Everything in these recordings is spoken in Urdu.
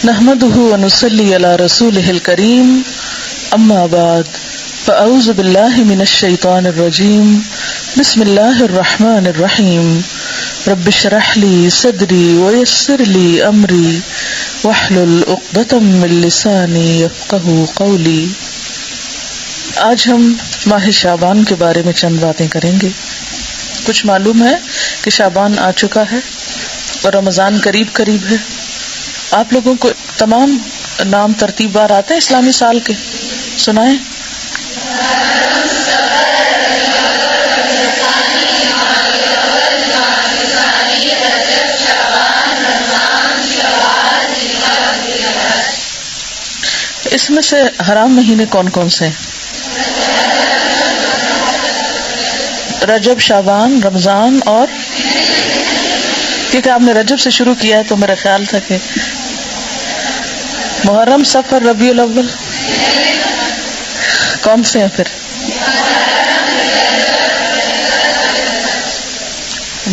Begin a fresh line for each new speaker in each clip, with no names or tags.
نحمده ونصلي على رسوله الكريم اما بعد فاعوذ بالله من الشيطان الرجيم بسم الله الرحمن الرحيم رب اشرح لي صدري ويسر لي امري واحلل عقدة من لساني يفقهوا قولي۔ آج ہم ماہ شعبان کے بارے میں چند باتیں کریں گے۔ کچھ معلوم ہے کہ شعبان آ چکا ہے اور رمضان قریب قریب ہے۔ آپ لوگوں کو تمام نام ترتیب بار آتے ہیں اسلامی سال کے؟ سنائیں۔ اس میں سے حرام مہینے کون کون سے ہیں؟ رجب، شعبان، رمضان اور کیونکہ آپ نے رجب سے شروع کیا ہے تو میرا خیال تھا کہ محرم، صفر، ربیع الاول کون سے ہیں پھر؟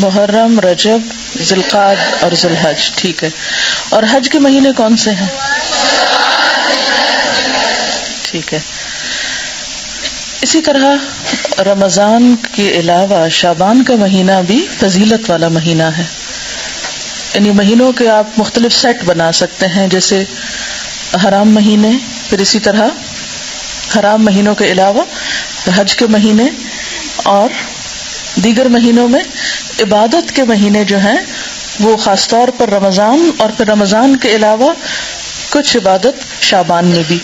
محرم، رجب، ذی القعدہ اور ذی الحج، ٹھیک ہے۔ اور حج کے مہینے کون سے ہیں؟ ٹھیک ہے۔ اسی طرح رمضان کے علاوہ شعبان کا مہینہ بھی فضیلت والا مہینہ ہے، یعنی مہینوں کے آپ مختلف سیٹ بنا سکتے ہیں، جیسے حرام مہینے، پھر اسی طرح حرام مہینوں کے علاوہ حج کے مہینے اور دیگر مہینوں میں عبادت کے مہینے جو ہیں وہ خاص طور پر رمضان، اور پھر رمضان کے علاوہ کچھ عبادت شعبان میں بھی،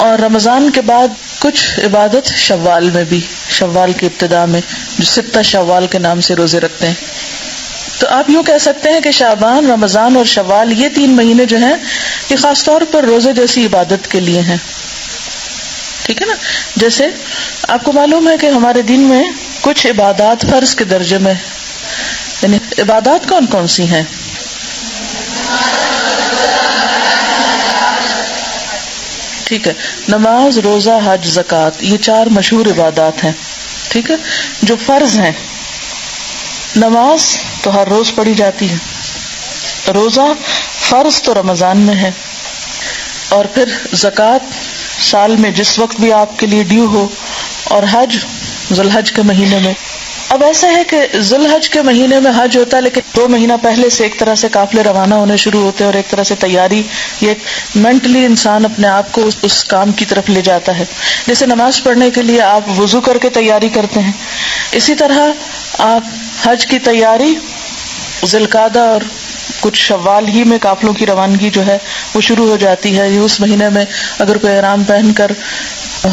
اور رمضان کے بعد کچھ عبادت شوال میں بھی، شوال کی ابتدا میں جو 6 شوال کے نام سے روزے رکھتے ہیں۔ تو آپ یوں کہہ سکتے ہیں کہ شعبان، رمضان اور شوال یہ 3 مہینے جو ہیں یہ خاص طور پر روزے جیسی عبادت کے لیے ہیں، ٹھیک ہے نا۔ جیسے آپ کو معلوم ہے کہ ہمارے دین میں کچھ عبادات فرض کے درجے میں، یعنی عبادات کون کون سی ہیں؟ ٹھیک ہے، نماز، روزہ، حج، زکوٰۃ، یہ 4 مشہور عبادات ہیں، ٹھیک ہے، جو فرض ہیں۔ نماز تو ہر روز پڑھی جاتی ہے، روزہ فرض تو رمضان میں ہے، اور پھر زکوٰۃ سال میں جس وقت بھی آپ کے لیے ڈیو ہو، اور حج ذی الحج کے مہینے میں۔ اب ایسا ہے کہ ذی الحج کے مہینے میں حج ہوتا ہے، لیکن 2 مہینہ پہلے سے ایک طرح سے قافلے روانہ ہونے شروع ہوتے ہیں، اور ایک طرح سے تیاری، یہ مینٹلی انسان اپنے آپ کو اس کام کی طرف لے جاتا ہے۔ جیسے نماز پڑھنے کے لیے آپ وضو کر کے تیاری کرتے ہیں، اسی طرح آپ حج کی تیاری ذی القعدہ اور کچھ شوال ہی میں قافلوں کی روانگی جو ہے وہ شروع ہو جاتی ہے۔ یہ اس مہینے میں اگر کوئی احرام پہن کر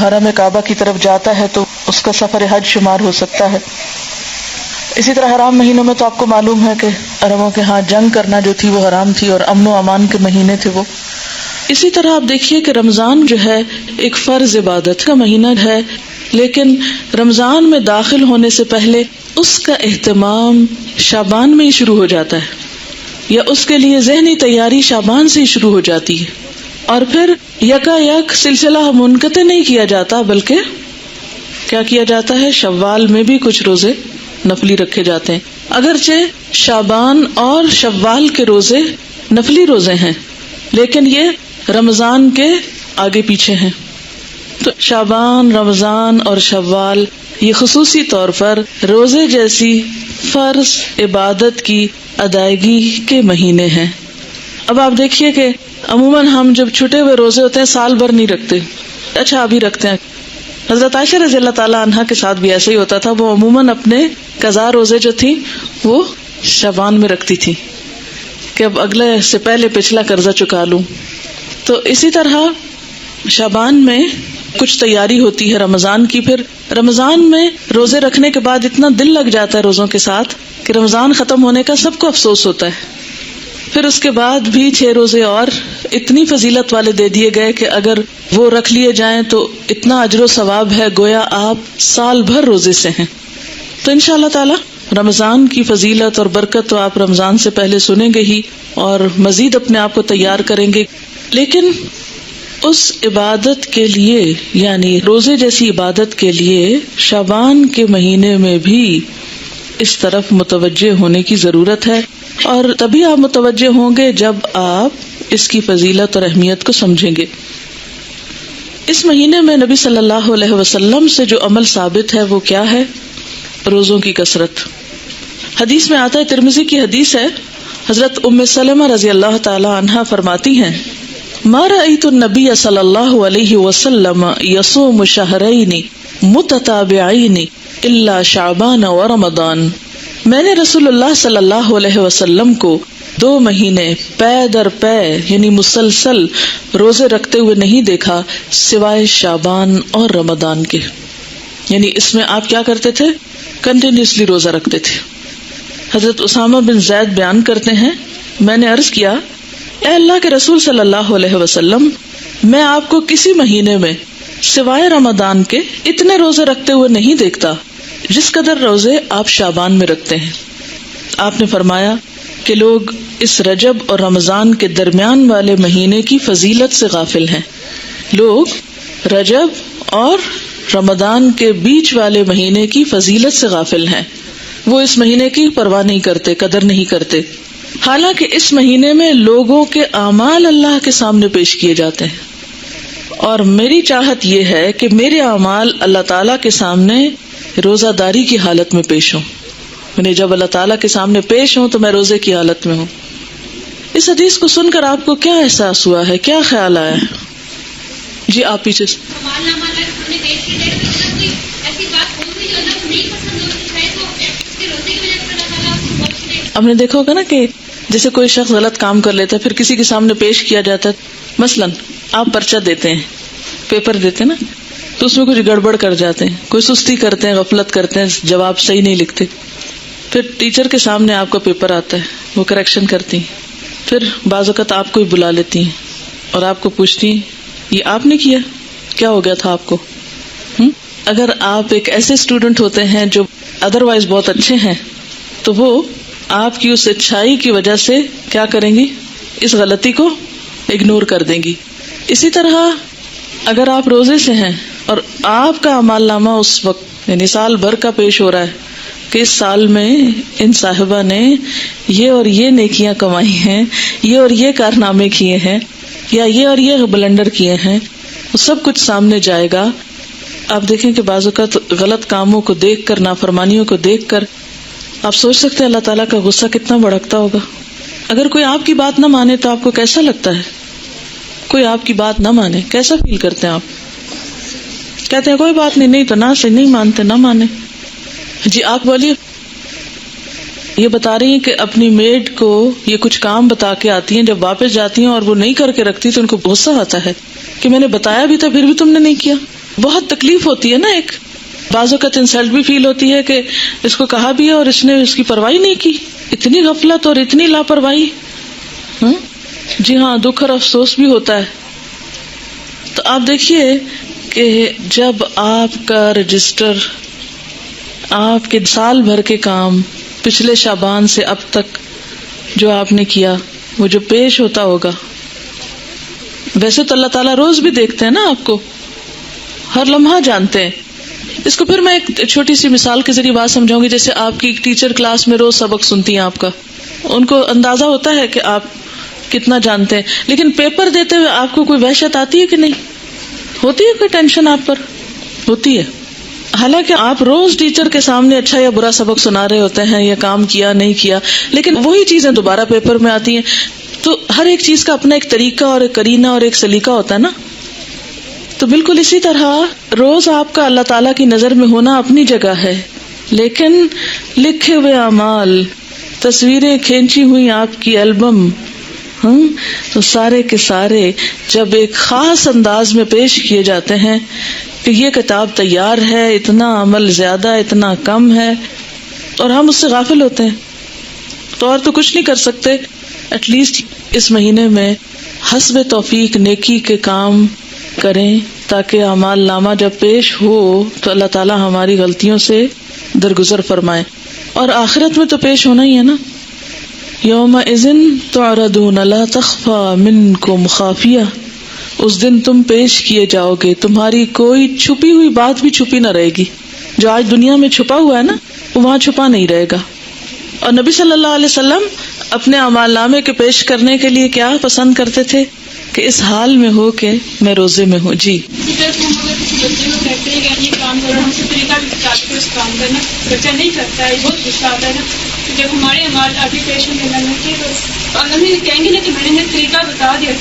حرم کعبہ کی طرف جاتا ہے تو اس کا سفر حج شمار ہو سکتا ہے۔ اسی طرح حرام مہینوں میں تو آپ کو معلوم ہے کہ عربوں کے ہاں جنگ کرنا جو تھی وہ حرام تھی، اور امن و امان کے مہینے تھے وہ۔ اسی طرح آپ دیکھیے کہ رمضان جو ہے ایک فرض عبادت کا مہینہ ہے، لیکن رمضان میں داخل ہونے سے پہلے اس کا اہتمام شعبان میں ہی شروع ہو جاتا ہے، یا اس کے لیے ذہنی تیاری شعبان سے ہی شروع ہو جاتی ہے، اور پھر یکا یک سلسلہ منقطع نہیں کیا جاتا، بلکہ کیا کیا جاتا ہے، شوال میں بھی کچھ روزے نفلی رکھے جاتے ہیں۔ اگرچہ شعبان اور شوال کے روزے نفلی روزے ہیں، لیکن یہ رمضان کے آگے پیچھے ہیں۔ تو شعبان، رمضان اور شوال یہ خصوصی طور پر روزے جیسی فرض عبادت کی ادائیگی کے مہینے ہیں۔ اب آپ دیکھیے کہ عموماً ہم جب چھٹے ہوئے روزے ہوتے ہیں سال بھر نہیں رکھتے، اچھا ابھی رکھتے ہیں۔ حضرت عائشہ رضی اللہ تعالیٰ عنہا کے ساتھ بھی ایسا ہی ہوتا تھا، وہ عموماً اپنے قضا روزے جو تھی وہ شعبان میں رکھتی تھی کہ اب اگلے سے پہلے پچھلا قرضہ چکا لوں۔ تو اسی طرح شعبان میں کچھ تیاری ہوتی ہے رمضان کی، پھر رمضان میں روزے رکھنے کے بعد اتنا دل لگ جاتا ہے روزوں کے ساتھ کہ رمضان ختم ہونے کا سب کو افسوس ہوتا ہے۔ پھر اس کے بعد بھی 6 روزے اور اتنی فضیلت والے دے دیے گئے کہ اگر وہ رکھ لیے جائیں تو اتنا اجر و ثواب ہے گویا آپ سال بھر روزے سے ہیں۔ تو انشاءاللہ تعالی رمضان کی فضیلت اور برکت تو آپ رمضان سے پہلے سنیں گے ہی، اور مزید اپنے آپ کو تیار کریں گے، لیکن اس عبادت کے لیے، یعنی روزے جیسی عبادت کے لیے شعبان کے مہینے میں بھی اس طرف متوجہ ہونے کی ضرورت ہے، اور تبھی آپ متوجہ ہوں گے جب آپ اس کی فضیلت اور اہمیت کو سمجھیں گے۔ اس مہینے میں نبی صلی اللہ علیہ وسلم سے جو عمل ثابت ہے وہ کیا ہے؟ روزوں کی کثرت۔ حدیث میں آتا ہے، ترمذی کی حدیث ہے، حضرت ام سلمہ رضی اللہ تعالی عنہا فرماتی ہیں، ما رأیت النبی صلی اللہ علیہ وسلم یصوم شہرین متتابعین الا شعبان و رمضان۔ میں نے رسول اللہ صلی اللہ علیہ وسلم کو 2 مہینے پے در پے یعنی مسلسل روزے رکھتے ہوئے نہیں دیکھا سوائے شعبان اور رمضان کے۔ یعنی اس میں آپ کیا کرتے تھے؟ کنٹینیوسلی روزہ رکھتے تھے۔ حضرت اسامہ بن زید بیان کرتے ہیں، میں نے عرض کیا، اے اللہ کے رسول صلی اللہ علیہ وسلم، میں آپ کو کسی مہینے میں سوائے رمضان کے اتنے روزے رکھتے ہوئے نہیں دیکھتا جس قدر روزے آپ شعبان میں رکھتے ہیں۔ آپ نے فرمایا کہ لوگ اس رجب اور رمضان کے درمیان والے مہینے کی فضیلت سے غافل ہیں۔ لوگ رجب اور رمضان کے بیچ والے مہینے کی فضیلت سے غافل ہیں، وہ اس مہینے کی پرواہ نہیں کرتے، قدر نہیں کرتے، حالانکہ اس مہینے میں لوگوں کے اعمال اللہ کے سامنے پیش کیے جاتے ہیں، اور میری چاہت یہ ہے کہ میرے اعمال اللہ تعالیٰ کے سامنے روزہ داری کی حالت میں پیش ہوں، یعنی جب اللہ تعالیٰ کے سامنے پیش ہوں تو میں روزے کی حالت میں ہوں۔ اس حدیث کو سن کر آپ کو کیا احساس ہوا ہے، کیا خیال آیا ہے؟ جی آپ پیچھے سے۔ ہم نے دیکھا ہوگا نا کہ جیسے کوئی شخص غلط کام کر لیتا ہے پھر کسی کے سامنے پیش کیا جاتا ہے، مثلاً آپ پرچہ دیتے ہیں، پیپر دیتے ہیں نا، تو اس میں کچھ گڑبڑ کر جاتے ہیں، کوئی سستی کرتے ہیں، غفلت کرتے ہیں، جواب صحیح نہیں لکھتے، پھر ٹیچر کے سامنے آپ کا پیپر آتا ہے، وہ کریکشن کرتی ہیں، پھر بعض اوقات آپ کو ہی بلا لیتی ہیں اور آپ کو پوچھتی ہیں یہ آپ نے کیا، کیا ہو گیا تھا آپ کو؟ اگر آپ ایک ایسے اسٹوڈنٹ ہوتے ہیں جو ادروائز بہت اچھے ہیں تو وہ آپ کی اس اچھائی کی وجہ سے کیا کریں گی؟ اس غلطی کو اگنور کر دیں گی۔ اسی طرح اگر آپ روزے سے ہیں اور آپ کا اعمال نامہ اس وقت یعنی سال بھر کا پیش ہو رہا ہے کہ اس سال میں ان صاحبہ نے یہ اور یہ نیکیاں کمائی ہیں، یہ اور یہ کارنامے کیے ہیں، یا یہ اور یہ بلنڈر کیے ہیں، وہ سب کچھ سامنے جائے گا۔ آپ دیکھیں کہ بعض اوقات غلط کاموں کو دیکھ کر، نافرمانیوں کو دیکھ کر آپ سوچ سکتے ہیں اللہ تعالیٰ کا غصہ کتنا بھڑکتا ہوگا۔ اگر کوئی آپ کی بات نہ مانے تو آپ کو کیسا لگتا ہے؟ کوئی آپ کی بات نہ مانے کیسا فیل کرتے ہیں آپ؟ کہتے ہیں کوئی بات نہیں، نہیں تو نہ سے نہیں مانتے، نہ مانے۔ جی آپ بولیے۔ یہ بتا رہی ہیں کہ اپنی میڈ کو یہ کچھ کام بتا کے آتی ہیں، جب واپس جاتی ہیں اور وہ نہیں کر کے رکھتی تو ان کو غصہ آتا ہے کہ میں نے بتایا بھی تھا پھر بھی تم نے نہیں کیا۔ بہت تکلیف ہوتی ہے نا، ایک بعض اوقات انسلٹ بھی فیل ہوتی ہے کہ اس کو کہا بھی ہے اور اس نے اس کی پرواہی نہیں کی، اتنی غفلت اور اتنی لاپرواہی۔ جی ہاں، دکھ اور افسوس بھی ہوتا ہے۔ تو آپ دیکھیے کہ جب آپ کا رجسٹر، آپ کے سال بھر کے کام پچھلے شعبان سے اب تک جو آپ نے کیا وہ جو پیش ہوتا ہوگا، ویسے تو اللہ تعالیٰ روز بھی دیکھتے ہیں نا آپ کو، ہر لمحہ جانتے ہیں۔ اس کو پھر میں ایک چھوٹی سی مثال کے ذریعے بات سمجھاؤں گی۔ جیسے آپ کی ٹیچر کلاس میں روز سبق سنتی ہیں آپ کا، ان کو اندازہ ہوتا ہے کہ آپ کتنا جانتے ہیں، لیکن پیپر دیتے ہوئے آپ کو کوئی وحشت آتی ہے کہ نہیں ہوتی ہے؟ کوئی ٹینشن آپ پر ہوتی ہے؟ حالانکہ آپ روز ٹیچر کے سامنے اچھا یا برا سبق سنا رہے ہوتے ہیں یا کام کیا نہیں کیا، لیکن وہی چیزیں دوبارہ پیپر میں آتی ہیں۔ تو ہر ایک چیز کا اپنا ایک طریقہ اور ایک قرینہ اور ایک سلیقہ ہوتا ہے نا۔ تو بالکل اسی طرح روز آپ کا اللہ تعالیٰ کی نظر میں ہونا اپنی جگہ ہے، لیکن لکھے ہوئے اعمال، تصویریں کھینچی ہوئی آپ کی البم، تو سارے کے سارے جب ایک خاص انداز میں پیش کیے جاتے ہیں کہ یہ کتاب تیار ہے، اتنا عمل زیادہ، اتنا کم ہے، اور ہم اس سے غافل ہوتے ہیں تو اور تو کچھ نہیں کر سکتے۔ ایٹ لیسٹ اس مہینے میں حسب توفیق نیکی کے کام کریں تاکہ اعمال نامہ جب پیش ہو تو اللہ تعالیٰ ہماری غلطیوں سے درگزر فرمائے۔ اور آخرت میں تو پیش ہونا ہی ہے نا، یومئذ تعرضون لا تخفی منکم خافیہ، اس دن تم پیش کیے جاؤ گے، تمہاری کوئی چھپی ہوئی بات بھی چھپی نہ رہے گی۔ جو آج دنیا میں چھپا ہوا ہے نا وہ وہاں چھپا نہیں رہے گا۔ اور نبی صلی اللہ علیہ وسلم اپنے اعمال نامے کے پیش کرنے کے لیے کیا پسند کرتے تھے کہ اس حال میں ہو کہ میں روزے میں ہوں. جی
بچہ نہیں کرتا ہے، بہت غصہ آتا ہے نا، جب ہمارے اعمال آگے پیش ہونے لگے تو اللہ کہیں گے نا کہ میں نے طریقہ بتا دیا.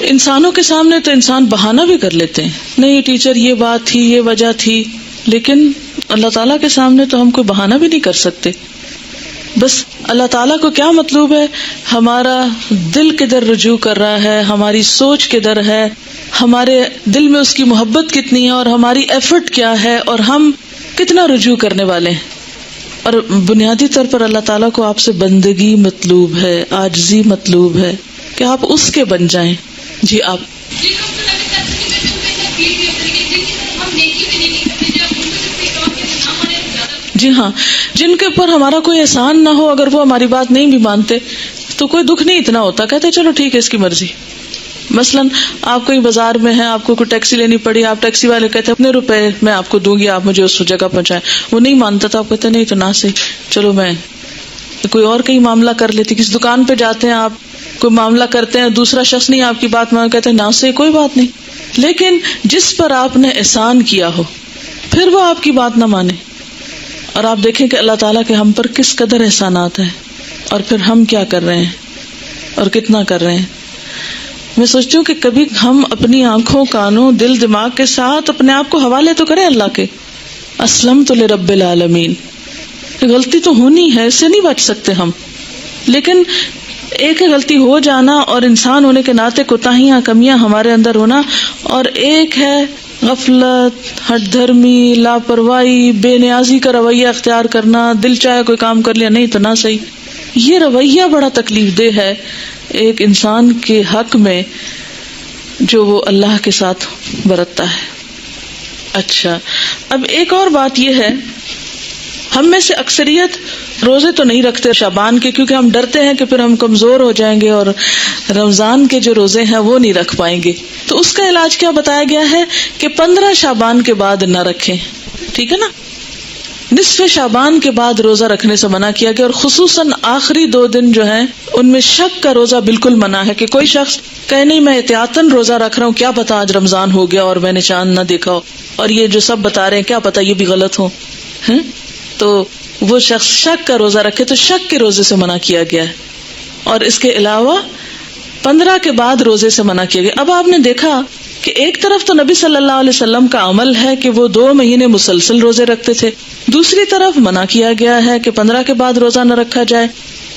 انسانوں کے سامنے تو انسان بہانہ بھی کر لیتے ہیں، نہیں ٹیچر یہ بات تھی، یہ وجہ تھی، لیکن اللہ تعالیٰ کے سامنے تو ہم کوئی بہانہ بھی نہیں کر سکتے. بس اللہ تعالیٰ کو کیا مطلوب ہے، ہمارا دل کدھر رجوع کر رہا ہے، ہماری سوچ کدھر ہے، ہمارے دل میں اس کی محبت کتنی ہے اور ہماری ایفرٹ کیا ہے اور ہم کتنا رجوع کرنے والے ہیں. اور بنیادی طور پر اللہ تعالیٰ کو آپ سے بندگی مطلوب ہے، عاجزی مطلوب ہے کہ آپ اس کے بن جائیں. جی آپ جی ہاں، جن کے اوپر ہمارا کوئی احسان نہ ہو، اگر وہ ہماری بات نہیں بھی مانتے تو کوئی دکھ نہیں اتنا ہوتا، کہتے چلو ٹھیک ہے اس کی مرضی. مثلاً آپ کہیں بازار میں ہیں، آپ کو کوئی ٹیکسی لینی پڑی، آپ ٹیکسی والے کہتے ہیں اپنے روپے میں آپ کو دوں گی، آپ مجھے اس جگہ پہنچائیں. وہ نہیں مانتا تھا، آپ کہتے نہیں تو نہ صحیح، چلو میں کوئی اور کہیں معاملہ کر لیتی. کسی دکان پہ جاتے ہیں، آپ کوئی معاملہ کرتے ہیں، دوسرا شخص نہیں آپ کی بات مان، کہتے ہیں نہ صحیح کوئی بات نہیں. لیکن جس پر آپ نے احسان کیا ہو پھر وہ آپ کی بات نہ مانے، اور آپ دیکھیں کہ اللہ تعالیٰ کے ہم پر کس قدر احسانات ہیں اور پھر ہم کیا کر رہے ہیں اور کتنا کر رہے ہیں. میں سوچتی ہوں کہ کبھی ہم اپنی آنکھوں، کانوں، دل، دماغ کے ساتھ اپنے آپ کو حوالے تو کریں اللہ کے. اسلمت لرب العالمین. غلطی تو ہونی ہے، اس سے نہیں بچ سکتے ہم، لیکن ایک ہے غلطی ہو جانا اور انسان ہونے کے ناطے کوتاہیاں، کمیاں ہمارے اندر ہونا، اور ایک ہے غفلت، ہٹ دھرمی، لاپرواہی، بے نیازی کا رویہ اختیار کرنا، دل چاہے کوئی کام کر لیا، نہیں تو نہ صحیح. یہ رویہ بڑا تکلیف دہ ہے ایک انسان کے حق میں جو وہ اللہ کے ساتھ برتتا ہے. اچھا، اب ایک اور بات یہ ہے، ہم میں سے اکثریت روزے تو نہیں رکھتے شعبان کے، کیونکہ ہم ڈرتے ہیں کہ پھر ہم کمزور ہو جائیں گے اور رمضان کے جو روزے ہیں وہ نہیں رکھ پائیں گے. تو اس کا علاج کیا بتایا گیا ہے کہ 15 شعبان کے بعد نہ رکھیں. ٹھیک ہے نا، نصف شعبان کے بعد روزہ رکھنے سے منع کیا گیا، اور خصوصاً آخری 2 دن جو ہیں ان میں شک کا روزہ بالکل منع ہے، کہ کوئی شخص کہے نہیں میں احتیاطاً روزہ رکھ رہا ہوں، کیا پتا آج رمضان ہو گیا اور میں نے چاند نہ دیکھا ہو، اور یہ جو سب بتا رہے ہیں کیا پتا یہ بھی غلط ہو. تو وہ شخص شک کا روزہ رکھے تو شک کے روزے سے منع کیا گیا ہے، اور اس کے علاوہ 15 کے بعد روزے سے منع کیا گیا. اب آپ نے دیکھا کہ ایک طرف تو نبی صلی اللہ علیہ وسلم کا عمل ہے کہ وہ 2 مہینے مسلسل روزے رکھتے تھے، دوسری طرف منع کیا گیا ہے کہ 15 کے بعد روزہ نہ رکھا جائے.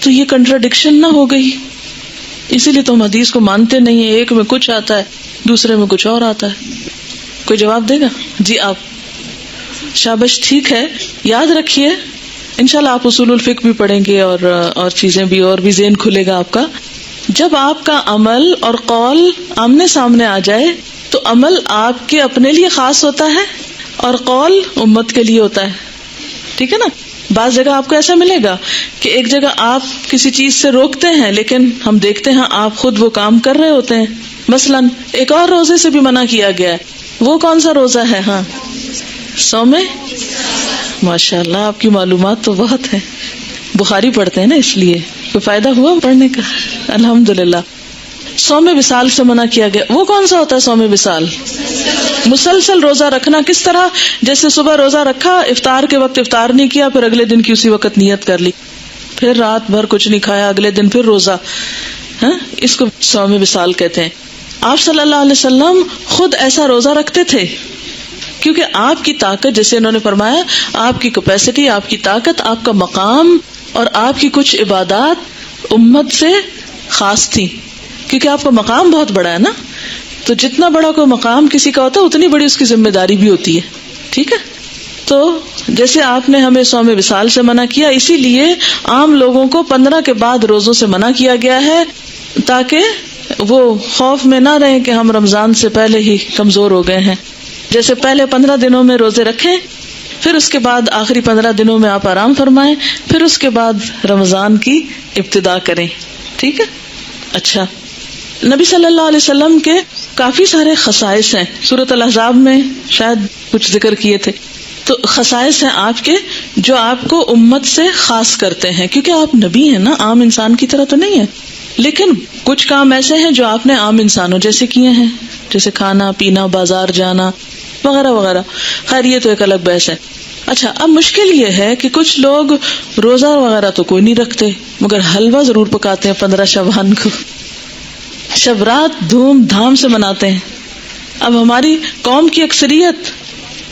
تو یہ کنٹراڈکشن نہ ہو گئی؟ اسی لیے تو ہم حدیث کو مانتے نہیں ہیں، ایک میں کچھ آتا ہے دوسرے میں کچھ اور آتا ہے. کوئی جواب دے گا؟ جی آپ. شابش، ٹھیک ہے، یاد رکھیے انشاءاللہ آپ اصول الفقہ بھی پڑھیں گے اور چیزیں بھی، اور بھی ذہن کھلے گا آپ کا. جب آپ کا عمل اور قول آمنے سامنے آ جائے تو عمل آپ کے اپنے لیے خاص ہوتا ہے اور قول امت کے لیے ہوتا ہے. ٹھیک ہے نا؟ بعض جگہ آپ کو ایسا ملے گا کہ ایک جگہ آپ کسی چیز سے روکتے ہیں لیکن ہم دیکھتے ہیں آپ خود وہ کام کر رہے ہوتے ہیں. مثلاً ایک اور روزے سے بھی منع کیا گیا ہے، وہ کون سا روزہ ہے؟ ہاں، صوم. ماشاء اللہ آپ کی معلومات تو بہت ہے، بخاری پڑھتے ہیں نا، اس لیے کوئی فائدہ ہوا پڑھنے کا؟ الحمدللہ. صوم وصال سے منع کیا گیا، وہ کون سا ہوتا ہے صوم وصال؟ مسلسل روزہ رکھنا. کس طرح؟ جیسے صبح روزہ رکھا، افطار کے وقت افطار نہیں کیا، پھر اگلے دن کی اسی وقت نیت کر لی، پھر رات بھر کچھ نہیں کھایا، اگلے دن پھر روزہ. اس کو صوم وصال کہتے ہیں. آپ صلی اللہ علیہ وسلم خود ایسا روزہ رکھتے تھے کیونکہ آپ کی طاقت، جیسے انہوں نے فرمایا، آپ کی کیپیسٹی، آپ کی طاقت، آپ کا مقام اور آپ کی کچھ عبادات امت سے خاص تھی، کیونکہ آپ کا مقام بہت بڑا ہے نا. تو جتنا بڑا کوئی مقام کسی کا ہوتا ہے اتنی بڑی اس کی ذمہ داری بھی ہوتی ہے. ٹھیک ہے؟ تو جیسے آپ نے ہمیں صوم وصال سے منع کیا، اسی لیے عام لوگوں کو 15 کے بعد روزوں سے منع کیا گیا ہے، تاکہ وہ خوف میں نہ رہیں کہ ہم رمضان سے پہلے ہی کمزور ہو گئے ہیں. جیسے پہلے 15 دنوں میں روزے رکھیں، پھر اس کے بعد آخری 15 دنوں میں آپ آرام فرمائیں، پھر اس کے بعد رمضان کی ابتدا کریں. ٹھیک ہے؟ اچھا، نبی صلی اللہ علیہ وسلم کے کافی سارے خصائص ہیں، سورۃ الاحزاب میں شاید کچھ ذکر کیے تھے. تو خصائص ہیں آپ کے جو آپ کو امت سے خاص کرتے ہیں، کیونکہ آپ نبی ہیں نا، عام انسان کی طرح تو نہیں ہے. لیکن کچھ کام ایسے ہیں جو آپ نے عام انسانوں جیسے کیے ہیں، جیسے کھانا پینا، بازار جانا وغیرہ وغیرہ. خیر یہ تو ایک الگ بحث ہے. اچھا، اب مشکل یہ ہے کہ کچھ لوگ روزہ وغیرہ تو کوئی نہیں رکھتے مگر حلوہ ضرور پکاتے ہیں 15 شعبان کو، شب رات دھوم دھام سے مناتے ہیں. اب ہماری قوم کی اکثریت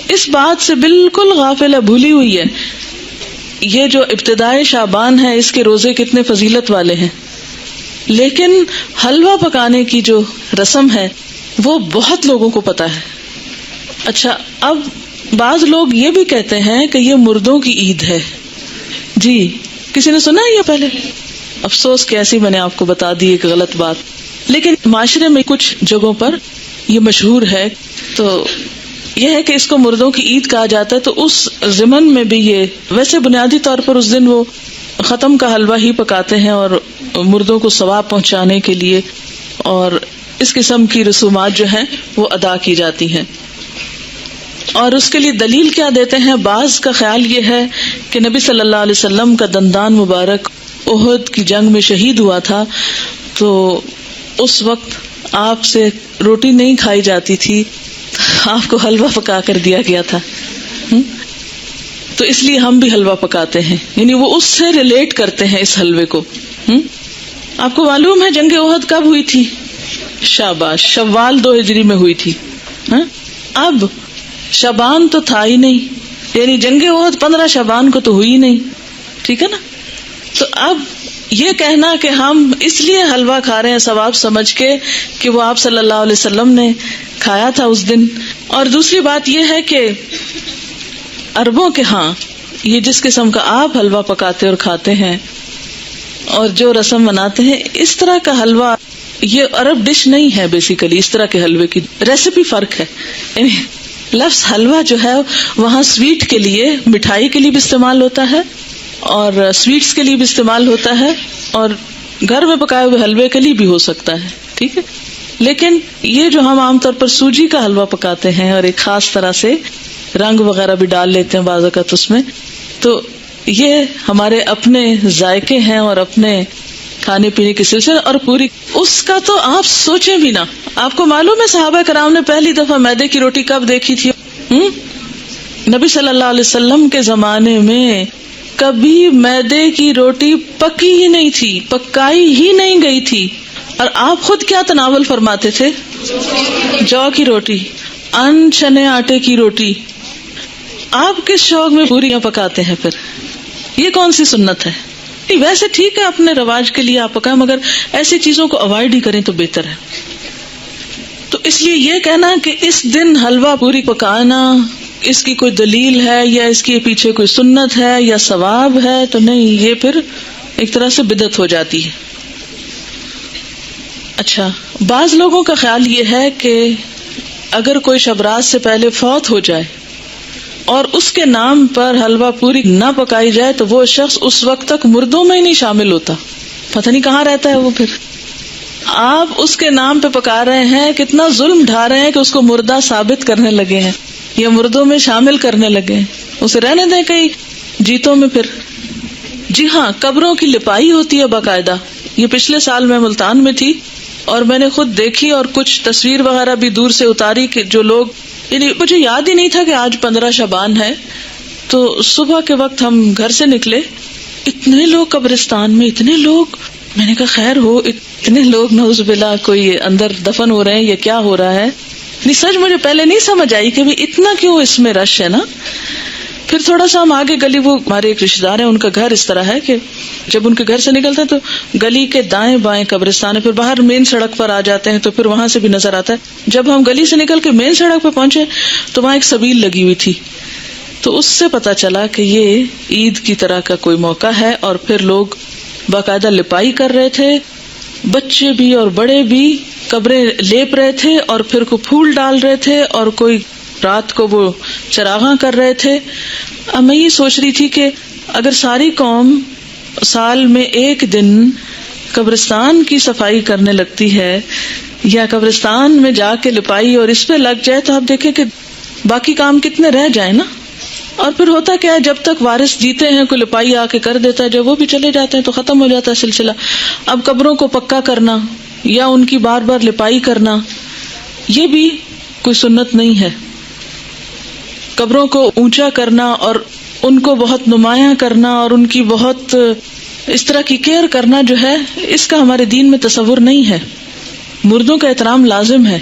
اس بات سے بالکل غافل ہے، بھولی ہوئی ہے. یہ جو ابتدائے شعبان ہے اس کے روزے کتنے فضیلت والے ہیں، لیکن حلوہ پکانے کی جو رسم ہے وہ بہت لوگوں کو پتا ہے. اچھا، اب بعض لوگ یہ بھی کہتے ہیں کہ یہ مردوں کی عید ہے. جی، کسی نے سنا ہے یہ پہلے؟ افسوس کہ ایسی میں نے آپ کو بتا دی ایک غلط بات. لیکن معاشرے میں کچھ جگہوں پر یہ مشہور ہے. تو یہ ہے کہ اس کو مردوں کی عید کہا جاتا ہے. تو اس ضمن میں بھی یہ ویسے بنیادی طور پر اس دن وہ ختم کا حلوہ ہی پکاتے ہیں اور مردوں کو ثواب پہنچانے کے لیے اور اس قسم کی رسومات جو ہیں وہ ادا کی جاتی ہیں. اور اس کے لیے دلیل کیا دیتے ہیں؟ بعض کا خیال یہ ہے کہ نبی صلی اللہ علیہ وسلم کا دندان مبارک احد کی جنگ میں شہید ہوا تھا، تو اس وقت آپ سے روٹی نہیں کھائی جاتی تھی، آپ کو حلوہ پکا کر دیا گیا تھا. تو اس لیے ہم بھی حلوہ پکاتے ہیں، یعنی وہ اس سے ریلیٹ کرتے ہیں اس حلوے کو. آپ کو معلوم ہے جنگ احد کب ہوئی تھی؟ شاباش، شوال 2 ہجری میں ہوئی تھی. اب شعبان تو تھا ہی نہیں، یعنی جنگ احد 15 شعبان کو تو ہوئی نہیں. ٹھیک ہے نا؟ تو اب یہ کہنا کہ ہم اس لیے حلوہ کھا رہے ہیں ثواب سمجھ کے کہ وہ آپ صلی اللہ علیہ وسلم نے کھایا تھا اس دن. اور دوسری بات یہ ہے کہ عربوں کے ہاں یہ جس قسم کا آپ حلوہ پکاتے اور کھاتے ہیں اور جو رسم مناتے ہیں، اس طرح کا حلوہ یہ عرب ڈش نہیں ہے. بیسیکلی اس طرح کے حلوے کی ریسیپی فرق ہے. یعنی لفظ حلوہ جو ہے وہاں سویٹ کے لیے، مٹھائی کے لیے بھی استعمال ہوتا ہے اور سویٹس کے لیے بھی استعمال ہوتا ہے اور گھر میں پکائے ہوئے حلوے کے لیے بھی ہو سکتا ہے. ٹھیک ہے، لیکن یہ جو ہم عام طور پر سوجی کا حلوہ پکاتے ہیں اور ایک خاص طرح سے رنگ وغیرہ بھی ڈال لیتے ہیں بعض اوقات اس میں، تو یہ ہمارے اپنے ذائقے ہیں اور اپنے کھانے پینے کے سلسلے. اور پوری اس کا تو آپ سوچیں بھی نہ. آپ کو معلوم ہے صحابہ کرام نے پہلی دفعہ میدے کی روٹی کب دیکھی تھی؟ نبی صلی اللہ علیہ وسلم کے زمانے میں کبھی میدے کی روٹی پکی ہی نہیں تھی، پکائی ہی نہیں گئی تھی. اور آپ خود کیا تناول فرماتے تھے؟ جو کی روٹی، ان چنے آٹے کی روٹی. آپ کس شوق میں پوریاں پکاتے ہیں پھر؟ یہ کون سی سنت ہے؟ ویسے ٹھیک ہے اپنے رواج کے لیے آپ پکائیں، مگر ایسی چیزوں کو اوائڈ ہی کریں تو بہتر ہے. تو اس لیے یہ کہنا کہ اس دن حلوہ پوری پکانا اس کی کوئی دلیل ہے یا اس کے پیچھے کوئی سنت ہے یا ثواب ہے، تو نہیں، یہ پھر ایک طرح سے بدعت ہو جاتی ہے. اچھا، بعض لوگوں کا خیال یہ ہے کہ اگر کوئی شب رات سے پہلے فوت ہو جائے اور اس کے نام پر حلوہ پوری نہ پکائی جائے تو وہ شخص اس وقت تک مردوں میں ہی نہیں شامل ہوتا. پتہ نہیں کہاں رہتا ہے وہ. پھر آپ اس کے نام پہ پکا رہے ہیں، کتنا ظلم ڈھا رہے ہیں کہ اس کو مردہ ثابت کرنے لگے ہیں یا مردوں میں شامل کرنے لگے ہیں. اسے رہنے دیں کہیں جیتوں میں. پھر جی ہاں، قبروں کی لپائی ہوتی ہے باقاعدہ. یہ پچھلے سال میں ملتان میں تھی اور میں نے خود دیکھی اور کچھ تصویر وغیرہ بھی دور سے اتاری کہ جو لوگ، یعنی مجھے یاد ہی نہیں تھا کہ آج 15 شعبان ہے. تو صبح کے وقت ہم گھر سے نکلے، اتنے لوگ قبرستان میں، اتنے لوگ. میں نے کہا خیر ہو، اتنے لوگ نعوذ باللہ کوئی اندر دفن ہو رہے ہیں، یہ کیا ہو رہا ہے؟ نہیں، سچ مجھے پہلے نہیں سمجھ آئی کہ اتنا کیوں اس میں رش ہے نا. پھر تھوڑا سا ہم آگے گلی، وہ ہمارے ایک رشتے دار ہیں، ان کا گھر اس طرح ہے کہ جب ان کے گھر سے نکلتے ہیں تو گلی کے دائیں بائیں قبرستان ہے، پھر باہر مین سڑک پر آ جاتے ہیں تو پھر وہاں سے بھی نظر آتا ہے. جب ہم گلی سے نکل کے مین سڑک پہ پہنچے تو وہاں ایک سبیل لگی ہوئی تھی، تو اس سے پتا چلا کہ یہ عید کی طرح کا کوئی موقع ہے. اور پھر لوگ باقاعدہ لپائی کر رہے تھے، بچے بھی اور بڑے بھی قبریں لیپ رہے تھے اور پھر کو پھول ڈال رہے تھے اور کوئی رات کو وہ چراغاں کر رہے تھے. اب میں یہ سوچ رہی تھی کہ اگر ساری قوم سال میں ایک دن قبرستان کی صفائی کرنے لگتی ہے یا قبرستان میں جا کے لپائی اور اس پہ لگ جائے تو آپ دیکھیں کہ باقی کام کتنے رہ جائیں نا. اور پھر ہوتا کیا ہے، جب تک وارث جیتے ہیں کوئی لپائی آ کے کر دیتا ہے، جب وہ بھی چلے جاتے ہیں تو ختم ہو جاتا ہے سلسلہ. اب قبروں کو پکا کرنا یا ان کی بار بار لپائی کرنا یہ بھی کوئی سنت نہیں ہے. قبروں کو اونچا کرنا اور ان کو بہت نمایاں کرنا اور ان کی بہت اس طرح کی کیئر کرنا جو ہے، اس کا ہمارے دین میں تصور نہیں ہے. مردوں کا احترام لازم ہے،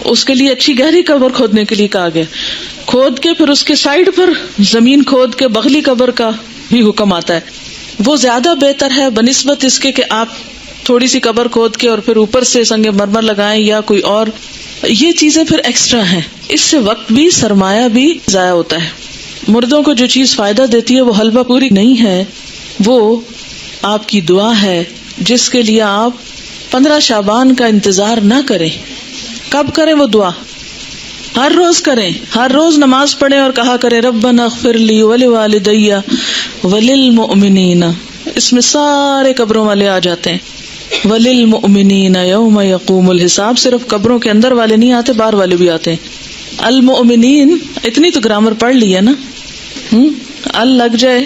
اس کے لیے اچھی گہری قبر کھودنے کے لیے کہا گیا، کھود کے پھر اس کے سائڈ پر زمین کھود کے بغلی قبر کا بھی حکم آتا ہے. وہ زیادہ بہتر ہے بنسبت اس کے کہ آپ تھوڑی سی قبر کھود کے اور پھر اوپر سے سنگ مرمر لگائیں یا کوئی اور. یہ چیزیں پھر ایکسٹرا ہیں، اس سے وقت بھی شرمایہ بھی ضائع ہوتا ہے. مردوں کو جو چیز فائدہ دیتی ہے وہ حلوہ پوری نہیں ہے، وہ آپ کی دعا ہے، جس کے لیے آپ 15 شعبان کا انتظار نہ کریں. کب کریں وہ دعا؟ ہر روز کریں، ہر روز نماز پڑھیں اور کہا کریں ربنا اغفر لی ولوالدی وللمؤمنین. اس میں سارے قبروں والے آ جاتے ہیں. وللمؤمنین یوم یقوم الحساب. صرف قبروں کے اندر والے نہیں آتے، باہر والے بھی آتے ہیں. المؤمنین اتنی تو گرامر پڑھ لی ہے نا، ال لگ جائے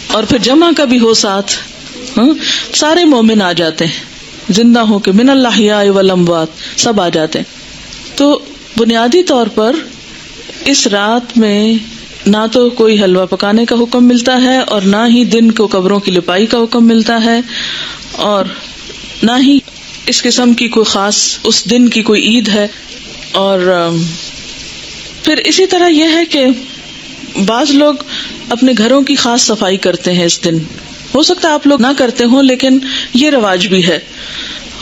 اور پھر جمع کا بھی ہو ساتھ، سارے مومن آ جاتے ہیں، زندہ ہو کے من الاحیاء والاموات سب آ جاتے ہیں. تو بنیادی طور پر اس رات میں نہ تو کوئی حلوہ پکانے کا حکم ملتا ہے اور نہ ہی دن کو قبروں کی لپائی کا حکم ملتا ہے، اور نہ ہی اس قسم کی کوئی خاص اس دن کی کوئی عید ہے. اور پھر اسی طرح یہ ہے کہ بعض لوگ اپنے گھروں کی خاص صفائی کرتے ہیں اس دن. ہو سکتا ہے آپ لوگ نہ کرتے ہوں، لیکن یہ رواج بھی ہے.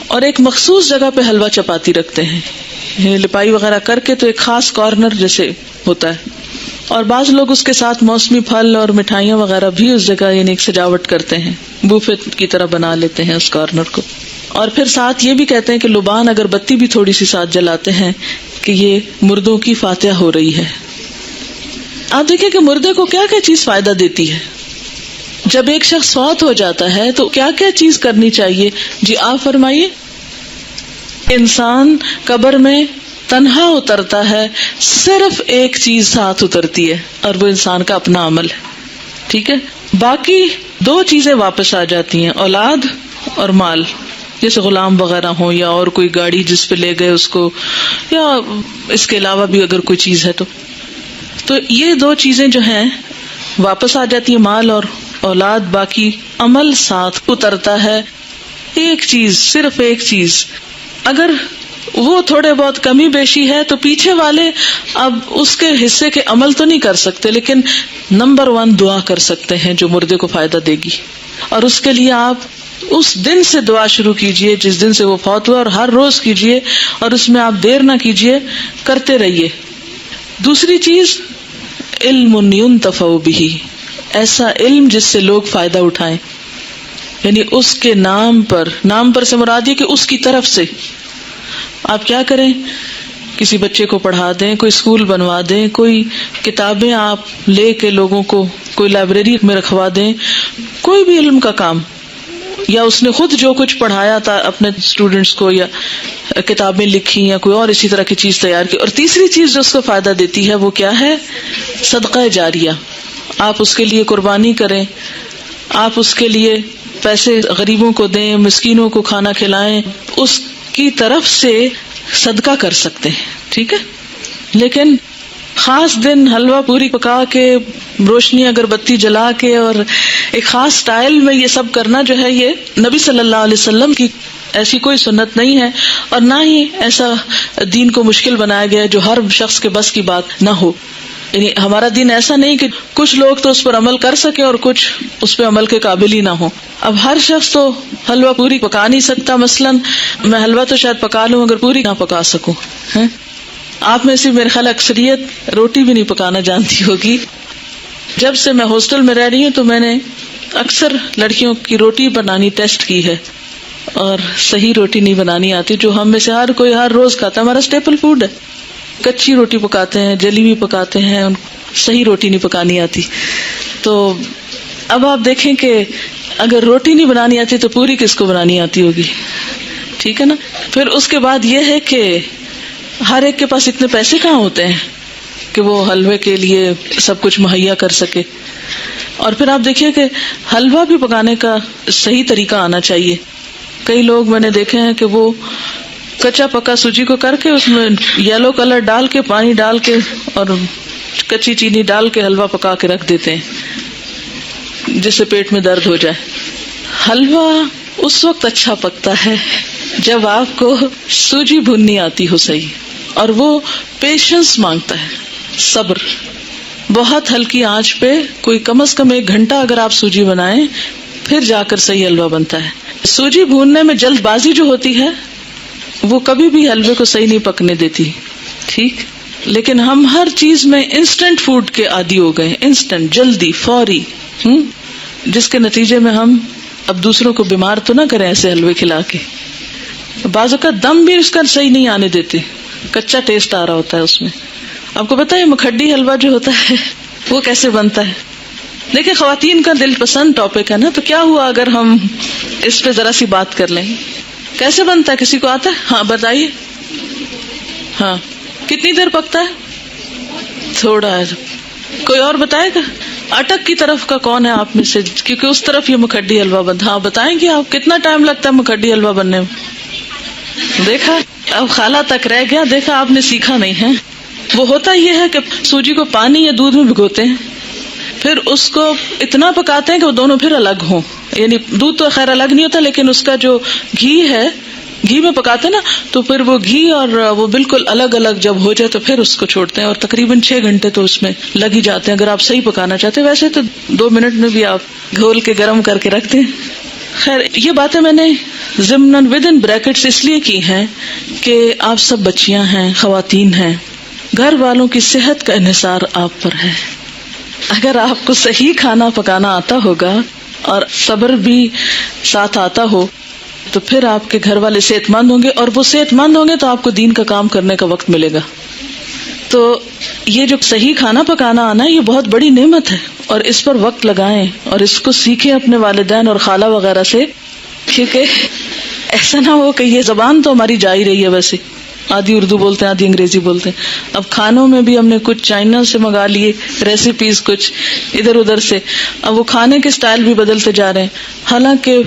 اور ایک مخصوص جگہ پہ حلوہ چپاتی رکھتے ہیں، لپائی وغیرہ کر کے، تو ایک خاص کارنر جیسے ہوتا ہے. اور بعض لوگ اس کے ساتھ موسمی پھل اور مٹھائیاں وغیرہ بھی اس جگہ یعنی ایک سجاوٹ کرتے ہیں، بوفے کی طرح بنا لیتے ہیں اس کارنر کو. اور پھر ساتھ یہ بھی کہتے ہیں کہ لبان اگر بتی بھی تھوڑی سی ساتھ جلاتے ہیں کہ یہ مردوں کی فاتحہ ہو رہی ہے. آپ دیکھیں کہ مردے کو کیا کیا چیز فائدہ دیتی ہے. جب ایک شخص فوت ہو جاتا ہے تو کیا کیا چیز کرنی چاہیے؟ جی آپ فرمائیے. انسان قبر میں تنہا اترتا ہے، صرف ایک چیز ساتھ اترتی ہے اور وہ انسان کا اپنا عمل ہے. ٹھیک ہے، باقی 2 چیزیں واپس آ جاتی ہیں، اولاد اور مال. جیسے غلام وغیرہ ہوں یا اور کوئی گاڑی جس پہ لے گئے اس کو، یا اس کے علاوہ بھی اگر کوئی چیز ہے تو یہ 2 چیزیں جو ہیں واپس آ جاتی ہیں، مال اور اولاد. باقی عمل ساتھ اترتا ہے. ایک چیز، صرف ایک چیز، اگر وہ تھوڑے بہت کمی بیشی ہے تو پیچھے والے اب اس کے حصے کے عمل تو نہیں کر سکتے، لیکن نمبر 1 دعا کر سکتے ہیں جو مردے کو فائدہ دے گی. اور اس کے لیے آپ اس دن سے دعا شروع کیجئے جس دن سے وہ فوت ہوا، اور ہر روز کیجئے، اور اس میں آپ دیر نہ کیجئے، کرتے رہیے. دوسری چیز، علم ينتفع به، ایسا علم جس سے لوگ فائدہ اٹھائیں، یعنی اس کے نام پر سے مراد یہ کہ اس کی طرف سے. آپ کیا کریں؟ کسی بچے کو پڑھا دیں، کوئی اسکول بنوا دیں، کوئی کتابیں آپ لے کے لوگوں کو کوئی لائبریری میں رکھوا دیں، کوئی بھی علم کا کام، یا اس نے خود جو کچھ پڑھایا تھا اپنے اسٹوڈنٹس کو، یا کتابیں لکھی، یا کوئی اور اسی طرح کی چیز تیار کی. اور تیسری چیز جو اس کو فائدہ دیتی ہے وہ کیا ہے؟ صدقہ جاریہ. آپ اس کے لیے قربانی کریں، آپ اس کے لیے پیسے غریبوں کو دیں، مسکینوں کو کھانا کھلائیں، اس کی طرف سے صدقہ کر سکتے ہیں. ٹھیک ہے، لیکن خاص دن حلوہ پوری پکا کے، روشنی اگربتی جلا کے اور ایک خاص سٹائل میں یہ سب کرنا جو ہے، یہ نبی صلی اللہ علیہ وسلم کی ایسی کوئی سنت نہیں ہے، اور نہ ہی ایسا دین کو مشکل بنایا گیا جو ہر شخص کے بس کی بات نہ ہو. یعنی ہمارا دین ایسا نہیں کہ کچھ لوگ تو اس پر عمل کر سکیں اور کچھ اس پہ عمل کے قابل ہی نہ ہو. اب ہر شخص تو حلوہ پوری پکا نہیں سکتا. مثلاً میں حلوہ تو شاید پکا لوں اگر پوری نہ پکا سکوں. آپ میں سے میرے خیال اکثریت روٹی بھی نہیں پکانا جانتی ہوگی. جب سے میں ہاسٹل میں رہ رہی ہوں تو میں نے اکثر لڑکیوں کی روٹی بنانی ٹیسٹ کی ہے، اور صحیح روٹی نہیں بنانی آتی، جو ہم میں سے ہر کوئی ہر روز کھاتا ہے. ہمارا اسٹیپل فوڈ ہے. کچی روٹی پکاتے ہیں، جلی بھی پکاتے ہیں، صحیح روٹی نہیں پکانی آتی. تو اب آپ دیکھیں کہ اگر روٹی نہیں بنانی آتی تو پوری کس کو بنانی آتی ہوگی. ٹھیک ہے نا. پھر اس کے بعد یہ ہے کہ ہر ایک کے پاس اتنے پیسے کہاں ہوتے ہیں. کہ وہ حلوے کے لیے سب کچھ مہیا کر سکے. اور پھر آپ دیکھیے کہ حلوہ بھی پکانے کا صحیح طریقہ آنا چاہیے. کئی لوگ میں نے دیکھے ہیں کہ وہ کچا پکا سوجی کو کر کے اس میں یلو کلر ڈال کے پانی ڈال کے اور کچی چینی ڈال کے حلوہ پکا کے رکھ دیتے ہیں جس سے پیٹ میں درد ہو جائے. حلوہ اس وقت اچھا پکتا ہے جب آپ کو سوجی بھوننی آتی ہو صحیح, اور وہ پیشنس مانگتا ہے, صبر. بہت ہلکی آنچ پہ کوئی کم از کم 1 گھنٹہ اگر آپ سوجی بنائیں پھر جا کر صحیح حلوہ بنتا ہے. سوجی بھوننے میں جلد بازی جو ہوتی ہے وہ کبھی بھی حلوے کو صحیح نہیں پکنے دیتی, ٹھیک. لیکن ہم ہر چیز میں انسٹنٹ فوڈ کے عادی ہو گئے, انسٹنٹ, جلدی, فوری, جس کے نتیجے میں ہم اب دوسروں کو بیمار تو نہ کریں ایسے حلوے کھلا کے. بعض اوقات دم بھی اس کا صحیح نہیں آنے دیتے, کچا ٹیسٹ آ رہا ہوتا ہے اس میں. آپ کو پتا ہے مکھڈی حلوہ جو ہوتا ہے وہ کیسے بنتا ہے؟ دیکھیں خواتین کا دل پسند ٹاپک ہے نا, تو کیا ہوا اگر ہم اس پہ ذرا سی بات کر لیں. کیسے بنتا ہے, کسی کو آتا ہے؟ ہاں بتائیے. ہاں کتنی دیر پکتا ہے؟ تھوڑا ہے. کوئی اور بتائے گا؟ اٹک کی طرف کا کون ہے آپ میں سے, کیونکہ اس طرف یہ مکھڈی حلوہ بنتا. ہاں بتائیں کہ آپ کتنا ٹائم لگتا ہے مکھڈی حلوہ بننے میں؟ دیکھا اب خالہ تک رہ گیا, دیکھا آپ نے سیکھا نہیں ہے. وہ ہوتا یہ ہے کہ سوجی کو پانی یا دودھ میں بھگوتے ہیں, پھر اس کو اتنا پکاتے ہیں کہ وہ دونوں پھر الگ ہوں. یعنی دودھ تو خیر الگ نہیں ہوتا, لیکن اس کا جو گھی ہے, گھی میں پکاتے نا, تو پھر وہ گھی اور وہ بالکل الگ الگ جب ہو جائے تو پھر اس کو چھوڑتے ہیں, اور تقریباً 6 گھنٹے تو اس میں لگ ہی جاتے ہیں اگر آپ صحیح پکانا چاہتے ہیں. ویسے تو 2 منٹ میں بھی آپ گھول کے گرم کر کے رکھ دیں. خیر یہ باتیں میں نے ضمناً ود ان بریکٹس اس لیے کی ہیں کہ آپ سب بچیاں ہیں, خواتین ہیں, گھر والوں کی صحت کا انحصار آپ پر ہے. اگر آپ کو صحیح کھانا پکانا آتا ہوگا اور صبر بھی ساتھ آتا ہو تو پھر آپ کے گھر والے صحت مند ہوں گے, اور وہ صحت مند ہوں گے تو آپ کو دین کا کام کرنے کا وقت ملے گا. تو یہ جو صحیح کھانا پکانا آنا یہ بہت بڑی نعمت ہے, اور اس پر وقت لگائیں اور اس کو سیکھیں اپنے والدین اور خالہ وغیرہ سے, کیونکہ ایسا نہ ہو کہ یہ زبان تو ہماری جا ہی رہی ہے, ویسے آدھی اردو بولتے ہیں آدھی انگریزی بولتے ہیں. اب کھانوں میں بھی ہم نے کچھ چائنا سے منگا لیے ریسیپیز, کچھ ادھر ادھر سے, اب وہ کھانے کے سٹائل بھی بدلتے جا رہے ہیں. حالانکہ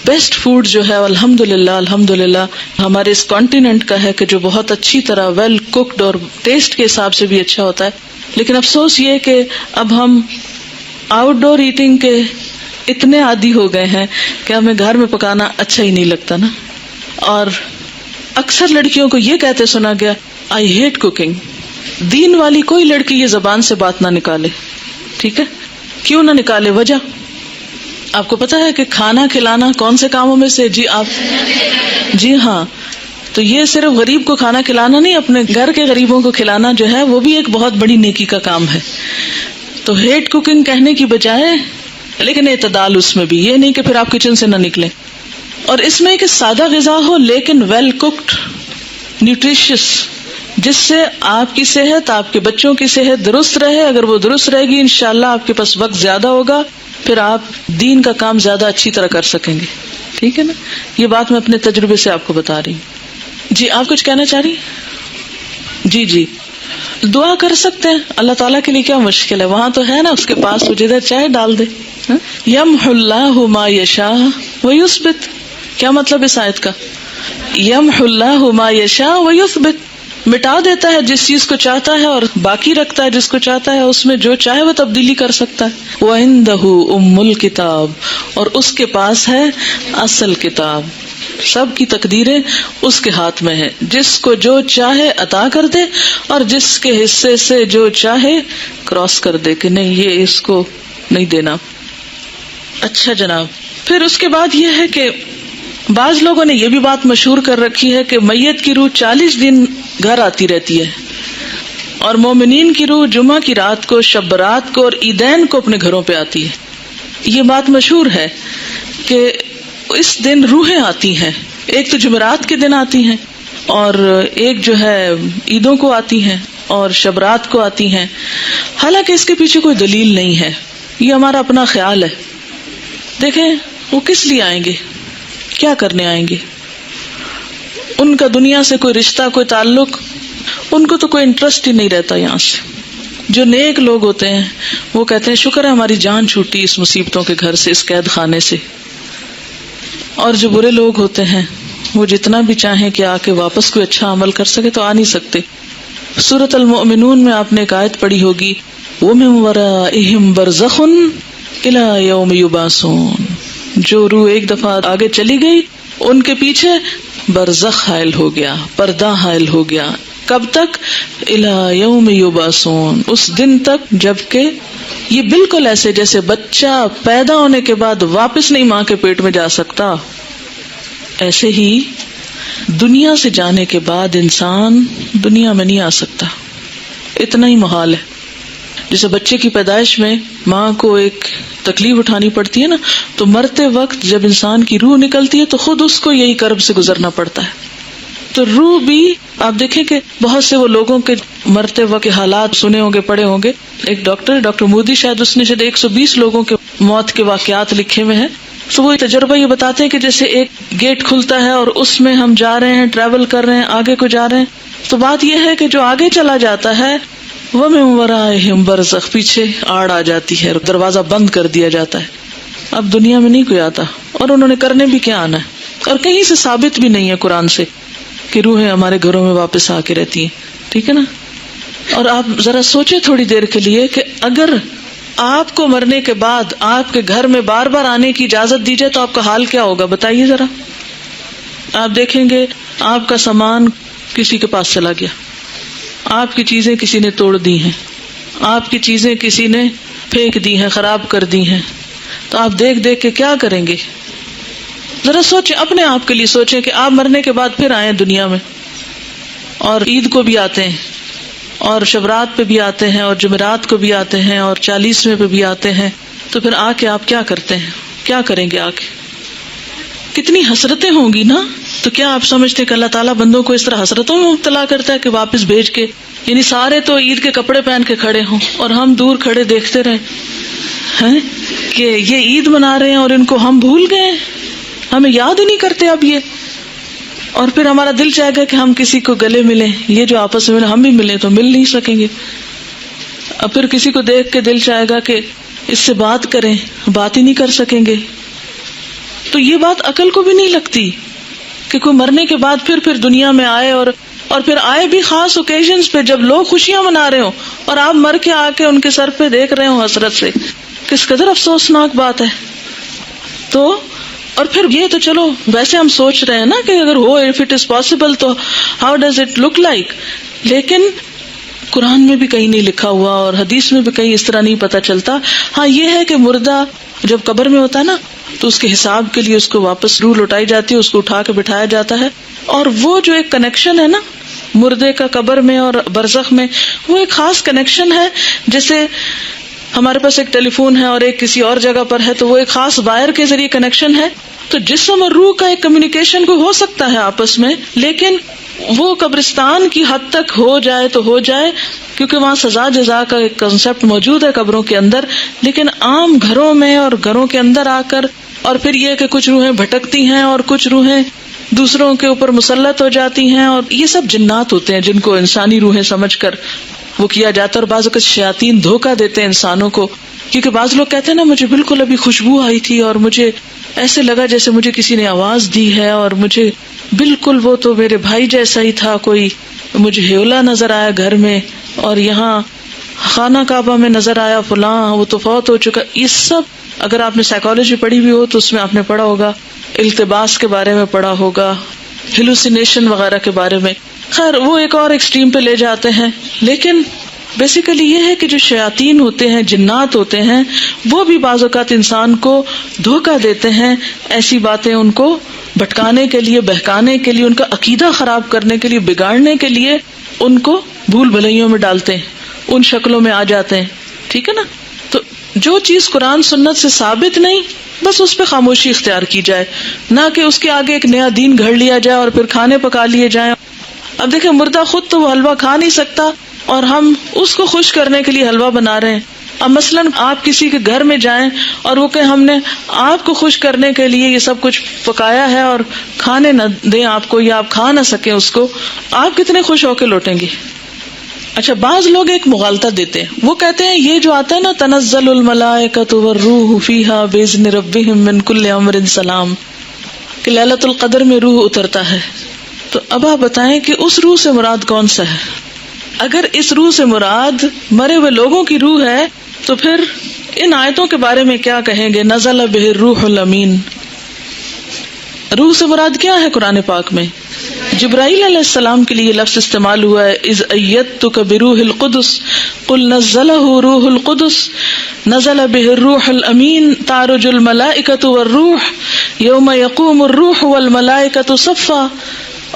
بیسٹ فوڈ جو ہے الحمدللہ ہمارے اس کانٹیننٹ کا ہے کہ جو بہت اچھی طرح ویل کوکڈ اور ٹیسٹ کے حساب سے بھی اچھا ہوتا ہے. لیکن افسوس یہ کہ اب ہم آؤٹ ڈور ایٹنگ کے اتنے عادی ہو گئے ہیں کہ ہمیں گھر میں پکانا اچھا ہی نہیں لگتا نا. اور اکثر لڑکیوں کو یہ کہتے سنا گیا آئی ہیٹ کوکنگ. دین والی کوئی لڑکی یہ زبان سے بات نہ نکالے, ٹھیک ہے؟ کیوں نہ نکالے؟ وجہ آپ کو پتا ہے کہ کھانا کھلانا کون سے کاموں میں سے, جی ہاں, تو یہ صرف غریب کو کھانا کھلانا نہیں, اپنے گھر کے غریبوں کو کھلانا جو ہے وہ بھی ایک بہت بڑی نیکی کا کام ہے. تو ہیٹ کوکنگ کہنے کی بجائے, لیکن اعتدال اس میں بھی, یہ نہیں کہ پھر آپ کچن سے نہ نکلیں. اور اس میں کہ سادہ غذا ہو لیکن ویل کوکڈ, نیوٹریشس, جس سے آپ کی صحت, آپ کے بچوں کی صحت درست رہے. اگر وہ درست رہے گی انشاءاللہ آپ کے پاس وقت زیادہ ہوگا, پھر آپ دین کا کام زیادہ اچھی طرح کر سکیں گے. ٹھیک ہے نا؟ یہ بات میں اپنے تجربے سے آپ کو بتا رہی ہوں. جی آپ کچھ کہنا چاہ رہی؟ جی دعا کر سکتے ہیں, اللہ تعالیٰ کے لیے کیا مشکل ہے, وہاں تو ہے نا اس کے پاس, وہ جدھر چاہے ڈال دے. یمحو اللہ ما یشاء ویثبت. کیا مطلب اس آیت کا؟ یمحو اللہ ما یشاء ویثبت, مٹا دیتا ہے جس چیز کو چاہتا ہے اور باقی رکھتا ہے جس کو چاہتا ہے. اس میں جو چاہے وہ تبدیلی کر سکتا ہے. وَعِندَهُ أُمُّ الْكِتَابِ, اور اس کے پاس ہے اصل کتاب. سب کی تقدیریں اس کے ہاتھ میں ہے, جس کو جو چاہے عطا کر دے اور جس کے حصے سے جو چاہے کراس کر دے کہ نہیں یہ اس کو نہیں دینا. اچھا جناب, پھر اس کے بعد یہ ہے کہ بعض لوگوں نے یہ بھی بات مشہور کر رکھی ہے کہ میت کی روح 40 دن گھر آتی رہتی ہے, اور مومنین کی روح جمعہ کی رات کو, شب برات کو اور عیدین کو اپنے گھروں پہ آتی ہے. یہ بات مشہور ہے کہ اس دن روحیں آتی ہیں, ایک تو جمعرات کے دن آتی ہیں, اور ایک جو ہے عیدوں کو آتی ہیں اور شب رات کو آتی ہیں. حالانکہ اس کے پیچھے کوئی دلیل نہیں ہے, یہ ہمارا اپنا خیال ہے. دیکھیں وہ کس لیے آئیں گے, کیا کرنے آئیں گے, ان کا دنیا سے کوئی رشتہ, کوئی تعلق, ان کو تو کوئی انٹرسٹ ہی نہیں رہتا یہاں سے. جو نیک لوگ ہوتے ہیں وہ کہتے ہیں شکر ہے ہماری جان چھوٹی اس مصیبتوں کے گھر سے, اس قید خانے سے. اور جو برے لوگ ہوتے ہیں وہ جتنا بھی چاہیں کہ آ کے واپس کوئی اچھا عمل کر سکے تو آ نہیں سکتے. سورۃ المؤمنون میں آپ نے ایک آیت پڑھی ہوگی, وَمِن وَرَائِهِمْ بَرْزَخٌ إِلَى يَوْمِ يُبْعَثُونَ. جو روح ایک دفعہ آگے چلی گئی ان کے پیچھے برزخ حائل ہو گیا, پردہ حائل ہو گیا. کب تک؟ إِلَى يَوْمِ يُبْعَثُونَ, اس دن تک جبکہ یہ بالکل ایسے جیسے بچہ پیدا ہونے کے بعد واپس نہیں ماں کے پیٹ میں جا سکتا, ایسے ہی دنیا سے جانے کے بعد انسان دنیا میں نہیں آ سکتا. اتنا ہی محال ہے. جیسے بچے کی پیدائش میں ماں کو ایک تکلیف اٹھانی پڑتی ہے نا, تو مرتے وقت جب انسان کی روح نکلتی ہے تو خود اس کو یہی کرب سے گزرنا پڑتا ہے. تو روح بھی آپ دیکھیں کہ بہت سے وہ لوگوں کے مرتے وقت حالات سنے ہوں گے, پڑھے ہوں گے. ایک ڈاکٹر مودی شاید اس نے 120 لوگوں کے موت کے واقعات لکھے ہوئے ہیں. تو وہ تجربہ یہ بتاتے ہیں کہ جیسے ایک گیٹ کھلتا ہے اور اس میں ہم جا رہے ہیں, ٹریول کر رہے ہیں, آگے کو جا رہے ہیں. تو بات یہ ہے کہ جو آگے چلا جاتا ہے وَمِن وَرَائِهِمْ بَرْزَخٌ, پیچھے آڑ آ جاتی ہے, دروازہ بند کر دیا جاتا ہے. اب دنیا میں نہیں کوئی آتا, اور انہوں نے کرنے بھی کیا آنا ہے, اور کہیں سے ثابت بھی نہیں ہے قرآن سے کہ روحیں ہمارے گھروں میں واپس آ کے رہتی ہیں. ٹھیک ہے نا. اور آپ ذرا سوچیں تھوڑی دیر کے لیے کہ اگر آپ کو مرنے کے بعد آپ کے گھر میں بار بار آنے کی اجازت دی جائے تو آپ کا حال کیا ہوگا, بتائیے ذرا. آپ دیکھیں گے آپ کا سامان کسی کے پاس چلا گیا, آپ کی چیزیں کسی نے توڑ دی ہیں, آپ کی چیزیں کسی نے پھینک دی ہیں, خراب کر دی ہیں, تو آپ دیکھ دیکھ کے کیا کریں گے؟ ذرا سوچیں, اپنے آپ کے لیے سوچیں کہ آپ مرنے کے بعد پھر آئیں دنیا میں, اور عید کو بھی آتے ہیں, اور شبرات پہ بھی آتے ہیں, اور جمعرات کو بھی آتے ہیں, اور 40ویں پہ بھی آتے ہیں. تو پھر آ کے آپ کیا کرتے ہیں, کیا کریں گے آ کے؟ کتنی حسرتیں ہوں گی نا. تو کیا آپ سمجھتے ہیں کہ اللہ تعالیٰ بندوں کو اس طرح حسرتوں میں مبتلا کرتا ہے کہ واپس بھیج کے, یعنی سارے تو عید کے کپڑے پہن کے کھڑے ہوں اور ہم دور کھڑے دیکھتے رہیں ہیں کہ یہ عید منا رہے ہیں اور ان کو ہم بھول گئے, ہمیں یاد ہی نہیں کرتے اب یہ. اور پھر ہمارا دل چاہے گا کہ ہم کسی کو گلے ملیں, یہ جو آپس میں ہم بھی ملیں تو مل نہیں سکیں گے. اب پھر کسی کو دیکھ کے دل چاہے گا کہ اس سے بات کریں, بات ہی نہیں کر سکیں گے. تو یہ بات عقل کو بھی نہیں لگتی کہ کوئی مرنے کے بعد پھر دنیا میں آئے, اور پھر آئے بھی خاص اوکیزنز پہ جب لوگ خوشیاں منا رہے ہوں, اور آپ مر کے آ کے ان کے سر پہ دیکھ رہے ہوں حسرت سے. کس قدر افسوسناک بات ہے. تو اور پھر یہ تو چلو ویسے ہم سوچ رہے ہیں نا کہ اگر ہو, if it is possible, تو how does it look like, لیکن قرآن میں بھی کہیں نہیں لکھا ہوا اور حدیث میں بھی کہیں اس طرح نہیں پتہ چلتا. ہاں یہ ہے کہ مردہ جب قبر میں ہوتا ہے نا تو اس کے حساب کے لیے اس کو واپس روح لوٹائی جاتی ہے, اس کو اٹھا کے بٹھایا جاتا ہے. اور وہ جو ایک کنیکشن ہے نا مردے کا قبر میں اور برزخ میں, وہ ایک خاص کنیکشن ہے. جیسے ہمارے پاس ایک ٹیلی فون ہے اور ایک کسی اور جگہ پر ہے, تو وہ ایک خاص وائر کے ذریعے کنیکشن ہے. تو جسم اور روح کا ایک کمیونیکیشن کو ہو سکتا ہے آپس میں, لیکن وہ قبرستان کی حد تک ہو جائے تو ہو جائے, کیونکہ وہاں سزا جزا کا ایک کنسپٹ موجود ہے قبروں کے اندر. لیکن عام گھروں میں اور گھروں کے اندر آ کر, اور پھر یہ کہ کچھ روحیں بھٹکتی ہیں اور کچھ روحیں دوسروں کے اوپر مسلط ہو جاتی ہیں, اور یہ سب جنات ہوتے ہیں جن کو انسانی روحیں سمجھ کر وہ کیا جاتا ہے. اور بعض اوقات شیاطین دھوکہ دیتے ہیں انسانوں کو, کیونکہ بعض لوگ کہتے ہیں نا مجھے بالکل ابھی خوشبو آئی تھی اور مجھے ایسے لگا جیسے مجھے کسی نے آواز دی ہے, اور مجھے بالکل وہ تو میرے بھائی جیسا ہی تھا, کوئی مجھے ہیولا نظر آیا گھر میں, اور یہاں خانہ کعبہ میں نظر آیا فلاں, وہ تو فوت ہو چکا. یہ سب اگر آپ نے سائیکالوجی پڑھی بھی ہو تو اس میں آپ نے پڑھا ہوگا, التباس کے بارے میں پڑھا ہوگا, ہیلوسینیشن وغیرہ کے بارے میں. خیر وہ ایک اور ایکسٹریم پہ لے جاتے ہیں. لیکن بیسیکلی یہ ہے کہ جو شیاطین ہوتے ہیں, جنات ہوتے ہیں, وہ بھی بعض اوقات انسان کو دھوکہ دیتے ہیں, ایسی باتیں ان کو بھٹکانے کے لیے, بہکانے کے لیے, ان کا عقیدہ خراب کرنے کے لیے, بگاڑنے کے لیے ان کو بھول بھلائیوں میں ڈالتے ہیں, ان شکلوں میں آ جاتے ہیں. ٹھیک ہے نا. تو جو چیز قرآن سنت سے ثابت نہیں, بس اس پہ خاموشی اختیار کی جائے, نہ کہ اس کے آگے ایک نیا دین گھڑ لیا جائے اور پھر کھانے پکا لیے جائیں. اب دیکھیں مردہ خود تو وہ حلوہ کھا نہیں سکتا, اور ہم اس کو خوش کرنے کے لیے حلوہ بنا رہے ہیں. اب مثلاً آپ کسی کے گھر میں جائیں اور وہ کہ ہم نے آپ کو خوش کرنے کے لیے یہ سب کچھ پکایا ہے اور کھانے نہ دیں آپ کو, یا آپ کھا نہ سکیں اس کو, آپ کتنے خوش ہو کے لوٹیں گے؟ اچھا، بعض لوگ ایک مغالطہ دیتے ہیں، وہ کہتے ہیں یہ جو آتا ہے نا تنزل الملائکۃ والروح فیہا باذن ربہم من کل امر سلام، کہ لیلۃ القدر میں روح اترتا ہے. تو اب آپ بتائیں کہ اس روح سے مراد کون سا ہے؟ اگر اس روح سے مراد مرے ہوئے لوگوں کی روح ہے تو پھر ان آیتوں کے بارے میں کیا کہیں گے؟ نزل بہ الروح الامین. روح سے مراد کیا ہے قرآن پاک میں؟ جبرائیل علیہ السلام کے لیے لفظ استعمال ہوا ہے، اذ ایدتک بروح القدس قل نزلہ روح القدس نزل بہ الروح الامین تعرج الملائکۃ والروح یوم یقوم الروح والملائکۃ صفا.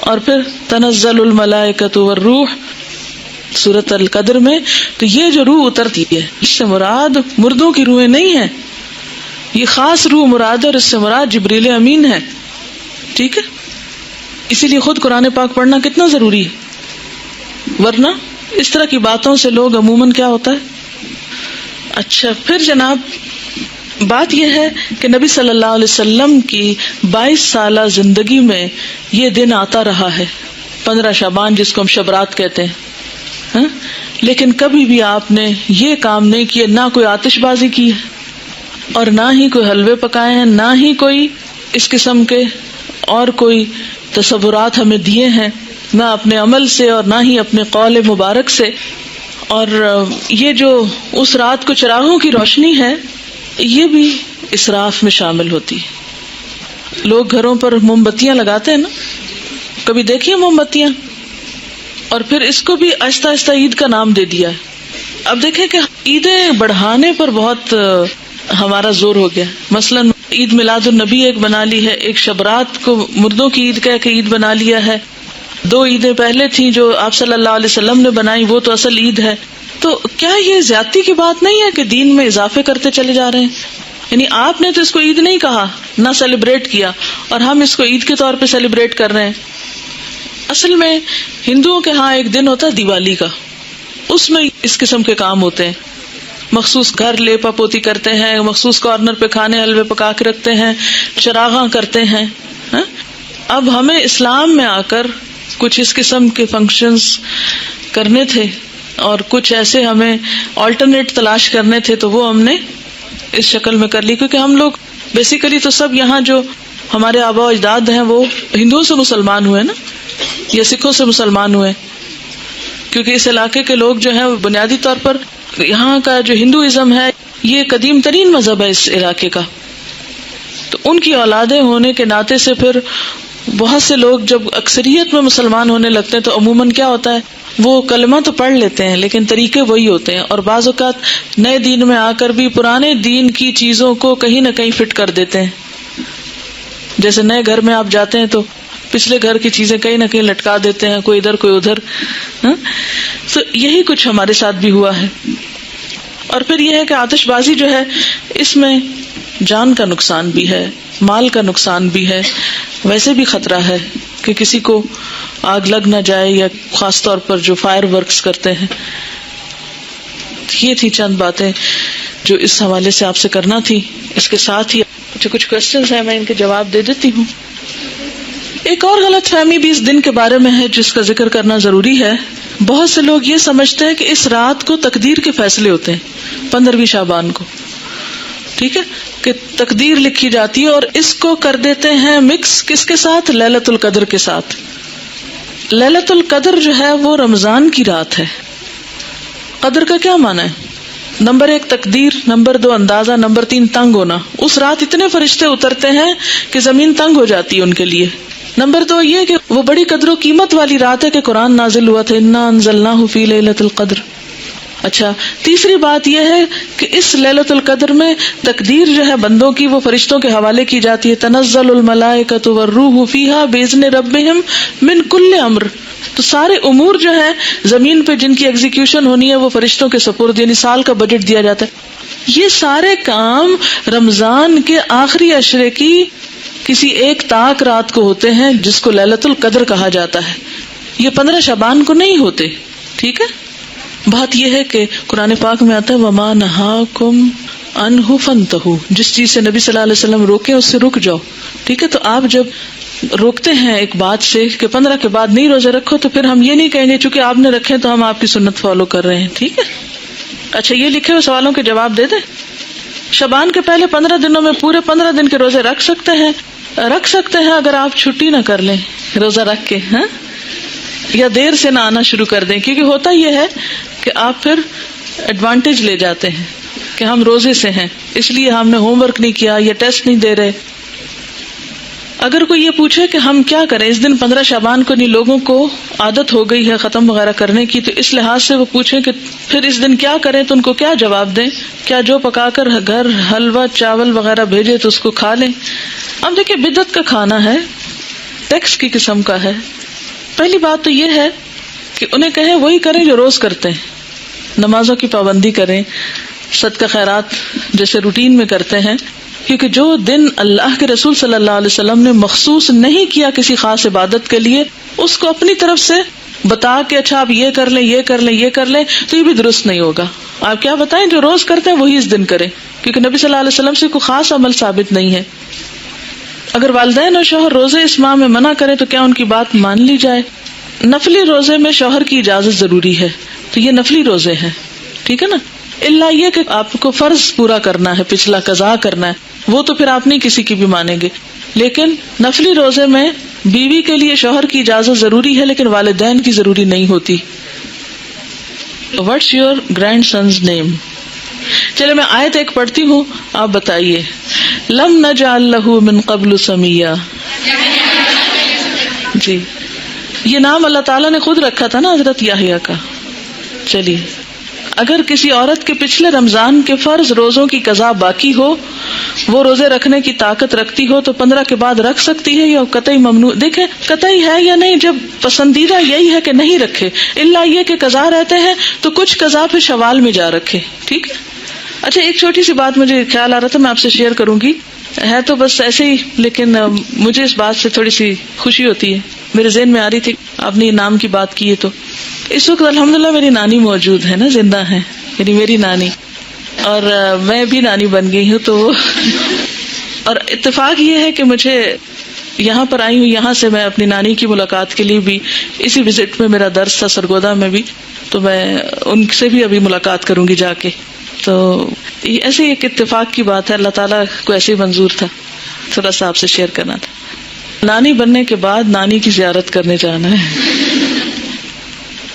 اور پھر تنزل الملائکۃ والروح سورۃ القدر میں. تو یہ جو روح اترتی ہے اس سے مراد مردوں کی روحیں نہیں ہیں، یہ خاص روح مراد ہے، اور اس سے مراد جبریل امین ہے. ٹھیک ہے، اسی لیے خود قرآن پاک پڑھنا کتنا ضروری ہے، ورنہ اس طرح کی باتوں سے لوگ عموماً کیا ہوتا ہے. اچھا، پھر جناب بات یہ ہے کہ نبی صلی اللہ علیہ وسلم کی 22 سالہ زندگی میں یہ دن آتا رہا ہے 15 شعبان، جس کو ہم شبرات کہتے ہیں. لیکن کبھی بھی آپ نے یہ کام نہیں کیا، نہ کوئی آتش بازی کی ہے اور نہ ہی کوئی حلوے پکائے ہیں، نہ ہی کوئی اس قسم کے اور کوئی تصورات ہمیں دیے ہیں، نہ اپنے عمل سے اور نہ ہی اپنے قول مبارک سے. اور یہ جو اس رات کو چراغوں کی روشنی ہے یہ بھی اسراف میں شامل ہوتی ہے. لوگ گھروں پر موم بتیاں لگاتے ہیں نا، کبھی دیکھیے موم بتیاں، اور پھر اس کو بھی آہستہ آہستہ عید کا نام دے دیا ہے. اب دیکھیں کہ عیدیں بڑھانے پر بہت ہمارا زور ہو گیا. مثلا عید میلاد النبی ایک بنا لی ہے، ایک شبرات کو مردوں کی عید کہہ کے عید بنا لیا ہے. 2 عیدیں پہلے تھیں جو آپ صلی اللہ علیہ وسلم نے بنائی، وہ تو اصل عید ہے. تو کیا یہ زیادتی کی بات نہیں ہے کہ دین میں اضافے کرتے چلے جا رہے ہیں؟ یعنی آپ نے تو اس کو عید نہیں کہا، نہ سیلیبریٹ کیا، اور ہم اس کو عید کے طور پہ سیلیبریٹ کر رہے ہیں. اصل میں ہندوؤں کے ہاں ایک دن ہوتا ہے دیوالی کا، اس میں اس قسم کے کام ہوتے ہیں. مخصوص گھر لیپا پوتی کرتے ہیں، مخصوص کارنر پہ کھانے حلوے پکا کے رکھتے ہیں، چراغاں کرتے ہیں. اب ہمیں اسلام میں آ کر کچھ اس قسم کے فنکشنز کرنے تھے اور کچھ ایسے ہمیں آلٹرنیٹ تلاش کرنے تھے، تو وہ ہم نے اس شکل میں کر لی. کیونکہ ہم لوگ بیسیکلی تو سب یہاں جو ہمارے آبا و اجداد ہیں وہ ہندوؤں سے مسلمان ہوئے نا، یا سکھوں سے مسلمان ہوئے، کیونکہ اس علاقے کے لوگ جو ہیں وہ بنیادی طور پر یہاں کا جو ہندوازم ہے یہ قدیم ترین مذہب ہے اس علاقے کا. تو ان کی اولادیں ہونے کے ناطے سے پھر بہت سے لوگ جب اکثریت میں مسلمان ہونے لگتے ہیں تو عموماً کیا ہوتا ہے، وہ کلمہ تو پڑھ لیتے ہیں لیکن طریقے وہی ہوتے ہیں، اور بعض اوقات نئے دین میں آ کر بھی پرانے دین کی چیزوں کو کہیں نہ کہیں فٹ کر دیتے ہیں. جیسے نئے گھر میں آپ جاتے ہیں تو پچھلے گھر کی چیزیں کہیں نہ کہیں لٹکا دیتے ہیں، کوئی ادھر کوئی ادھر. تو یہی کچھ ہمارے ساتھ بھی ہوا ہے. اور پھر یہ ہے کہ آتش بازی جو ہے اس میں جان کا نقصان بھی ہے، مال کا نقصان بھی ہے، ویسے بھی خطرہ ہے کہ کسی کو آگ لگ نہ جائے، یا خاص طور پر جو فائر ورکس کرتے ہیں. یہ تھی چند باتیں جو اس حوالے سے آپ سے کرنا تھی. اس کے ساتھ ہی کچھ کوشچنز ہیں، میں ان کے جواب دے دیتی ہوں. ایک اور غلط فہمی بھی اس دن کے بارے میں ہے جس کا ذکر کرنا ضروری ہے. بہت سے لوگ یہ سمجھتے ہیں کہ اس رات کو تقدیر کے فیصلے ہوتے ہیں 15ویں شعبان کو. ٹھیک ہے، کہ تقدیر لکھی جاتی ہے، اور اس کو کر دیتے ہیں مکس کس کے ساتھ؟ لیلۃ القدر کے ساتھ. لیلۃ القدر جو ہے وہ رمضان کی رات ہے. قدر کا کیا معنی ہے؟ نمبر 1 تقدیر، نمبر 2 اندازہ، نمبر 3 تنگ ہونا. اس رات اتنے فرشتے اترتے ہیں کہ زمین تنگ ہو جاتی ہے ان کے لیے. نمبر 2 یہ کہ وہ بڑی قدر و قیمت والی رات ہے کہ قرآن نازل ہوا تھا، انا انزلناہ فی لیلۃ القدر. اچھا، تیسری بات یہ ہے کہ اس لیلۃ القدر میں تقدیر جو ہے بندوں کی وہ فرشتوں کے حوالے کی جاتی ہے. تنزل الملائکۃ والروح فیہا باذن ربہم من کل امر. تو سارے امور جو ہیں زمین پہ جن کی ایگزیکیوشن ہونی ہے وہ فرشتوں کے سپرد، یعنی سال کا بجٹ دیا جاتا ہے. یہ سارے کام رمضان کے آخری عشرے کی کسی ایک طاق رات کو ہوتے ہیں جس کو لیلۃ القدر کہا جاتا ہے. یہ 15 شعبان کو نہیں ہوتے. ٹھیک ہے، بات یہ ہے کہ قرآن پاک میں آتا ہے وما نہاکم عنہ فانتہوا، جس چیز سے نبی صلی اللہ علیہ وسلم روکے اس سے رک جاؤ. ٹھیک ہے، تو آپ جب روکتے ہیں ایک بات سے کہ 15 کے بعد نہیں روزے رکھو، تو پھر ہم یہ نہیں کہیں گے چونکہ آپ نے رکھے تو ہم آپ کی سنت فالو کر رہے ہیں. ٹھیک ہے. اچھا، یہ لکھے ہوئے سوالوں کے جواب دے دیں. شعبان کے پہلے 15 دنوں میں پورے 15 دن کے روزے رکھ سکتے ہیں اگر آپ چھٹی نہ کر لیں روزہ رکھ کے، ہاں، یا دیر سے نہ آنا شروع کر دیں. کیونکہ ہوتا یہ ہے کہ آپ پھر ایڈوانٹیج لے جاتے ہیں کہ ہم روزے سے ہیں اس لیے ہم نے ہوم ورک نہیں کیا یا ٹیسٹ نہیں دے رہے. اگر کوئی یہ پوچھے کہ ہم کیا کریں، اس دن 15 شعبان کو نہیں لوگوں کو عادت ہو گئی ہے ختم وغیرہ کرنے کی، تو اس لحاظ سے وہ پوچھیں کہ پھر اس دن کیا کریں، تو ان کو کیا جواب دیں؟ کیا جو پکا کر گھر حلوہ چاول وغیرہ بھیجے تو اس کو کھا لیں؟ اب دیکھیں، بدعت کا کھانا ہے، ٹیکس کی قسم کا ہے. پہلی بات تو یہ ہے کہ انہیں کہیں وہی کریں جو روز کرتے ہیں، نمازوں کی پابندی کریں، صدقہ خیرات جیسے روٹین میں کرتے ہیں. کیونکہ جو دن اللہ کے رسول صلی اللہ علیہ وسلم نے مخصوص نہیں کیا کسی خاص عبادت کے لیے، اس کو اپنی طرف سے بتا کے اچھا آپ یہ کر لیں یہ کر لیں یہ کر لیں، تو یہ بھی درست نہیں ہوگا. آپ کیا بتائیں، جو روز کرتے ہیں وہی اس دن کریں، کیونکہ نبی صلی اللہ علیہ وسلم سے کوئی خاص عمل ثابت نہیں ہے. اگر والدین اور شوہر روزے اس ماہ میں منع کریں تو کیا ان کی بات مان لی جائے؟ نفلی روزے میں شوہر کی اجازت ضروری ہے، تو یہ نفلی روزے ہیں، ٹھیک ہے نا. اللہ یہ کہ آپ کو فرض پورا کرنا ہے، پچھلا قضا کرنا ہے، وہ تو پھر آپ نہیں کسی کی بھی مانیں گے. لیکن نفلی روزے میں بیوی کے لیے شوہر کی اجازت ضروری ہے لیکن والدین کی ضروری نہیں ہوتی. What's your grandson's name؟ چلے میں آیت ایک پڑھتی ہوں، آپ بتائیے. لم نجعل لہ من قبل سمیہ. جی، یہ نام اللہ تعالیٰ نے خود رکھا تھا نا حضرت یحییٰ کا. چلیے، اگر کسی عورت کے پچھلے رمضان کے فرض روزوں کی قضا باقی ہو، وہ روزے رکھنے کی طاقت رکھتی ہو، تو 15 کے بعد رکھ سکتی ہے یا قطعی ممنوع؟ دیکھیں قطعی ہے یا نہیں، جب پسندیدہ یہی ہے کہ نہیں رکھے، الا یہ کہ قضا رہتے ہیں تو کچھ قضا پھر شوال میں جا رکھے. ٹھیک ہے. اچھا، ایک چھوٹی سی بات مجھے خیال آ رہا تھا، میں آپ سے شیئر کروں گی، ہے تو بس ایسے ہی، لیکن مجھے اس بات سے تھوڑی سی خوشی ہوتی ہے، میرے ذہن میں آ رہی تھی. آپ نے یہ نام کی بات کی ہے تو اس وقت الحمدللہ میری نانی موجود ہے نا، زندہ ہے، یعنی میری نانی، اور میں بھی نانی بن گئی ہوں. تو اور اتفاق یہ ہے کہ مجھے یہاں پر آئی ہوں، یہاں سے میں اپنی نانی کی ملاقات کے لیے بھی، اسی وزٹ میں میرا درس تھا سرگودا میں بھی، تو میں ان سے بھی ابھی ملاقات کروں گی جا کے. تو ایسے ایک اتفاق کی بات ہے، اللہ تعالیٰ کو ایسے ہی منظور تھا، تھوڑا سا آپ سے شیئر کرنا تھا. نانی بننے کے بعد نانی کی زیارت کرنے جانا ہے.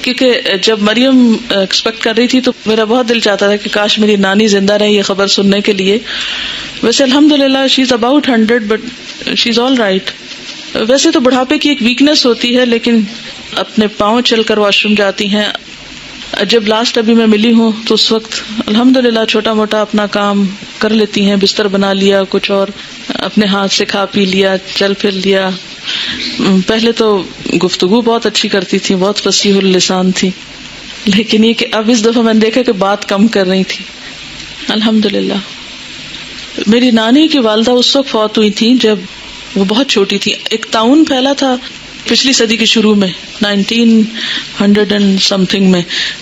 کیونکہ جب مریم ایکسپیکٹ کر رہی تھی تو میرا بہت دل چاہتا تھا کہ کاش میری نانی زندہ رہے یہ خبر سننے کے لیے. ویسے الحمدللہ she is about 100 but she is all right. ویسے تو بڑھاپے کی ایک ویکنیس ہوتی ہے، لیکن اپنے پاؤں چل کر واش روم جاتی ہیں. جب لاسٹ ابھی میں ملی ہوں تو اس وقت الحمدللہ چھوٹا موٹا اپنا کام کر لیتی ہیں، بستر بنا لیا، کچھ اور اپنے ہاتھ سے کھا پی لیا، چل پھر لیا. پہلے تو گفتگو بہت اچھی کرتی تھی، بہت فصیح اللسان تھی، لیکن یہ کہ اب اس دفعہ میں نے دیکھا کہ بات کم کر رہی تھی. الحمدللہ. میری نانی کی والدہ اس وقت فوت ہوئی تھی جب وہ بہت چھوٹی تھی. ایک طاعون پھیلا تھا پچھلی صدی کے شروع میں، 1900 اینڈ سم تھنگ میں،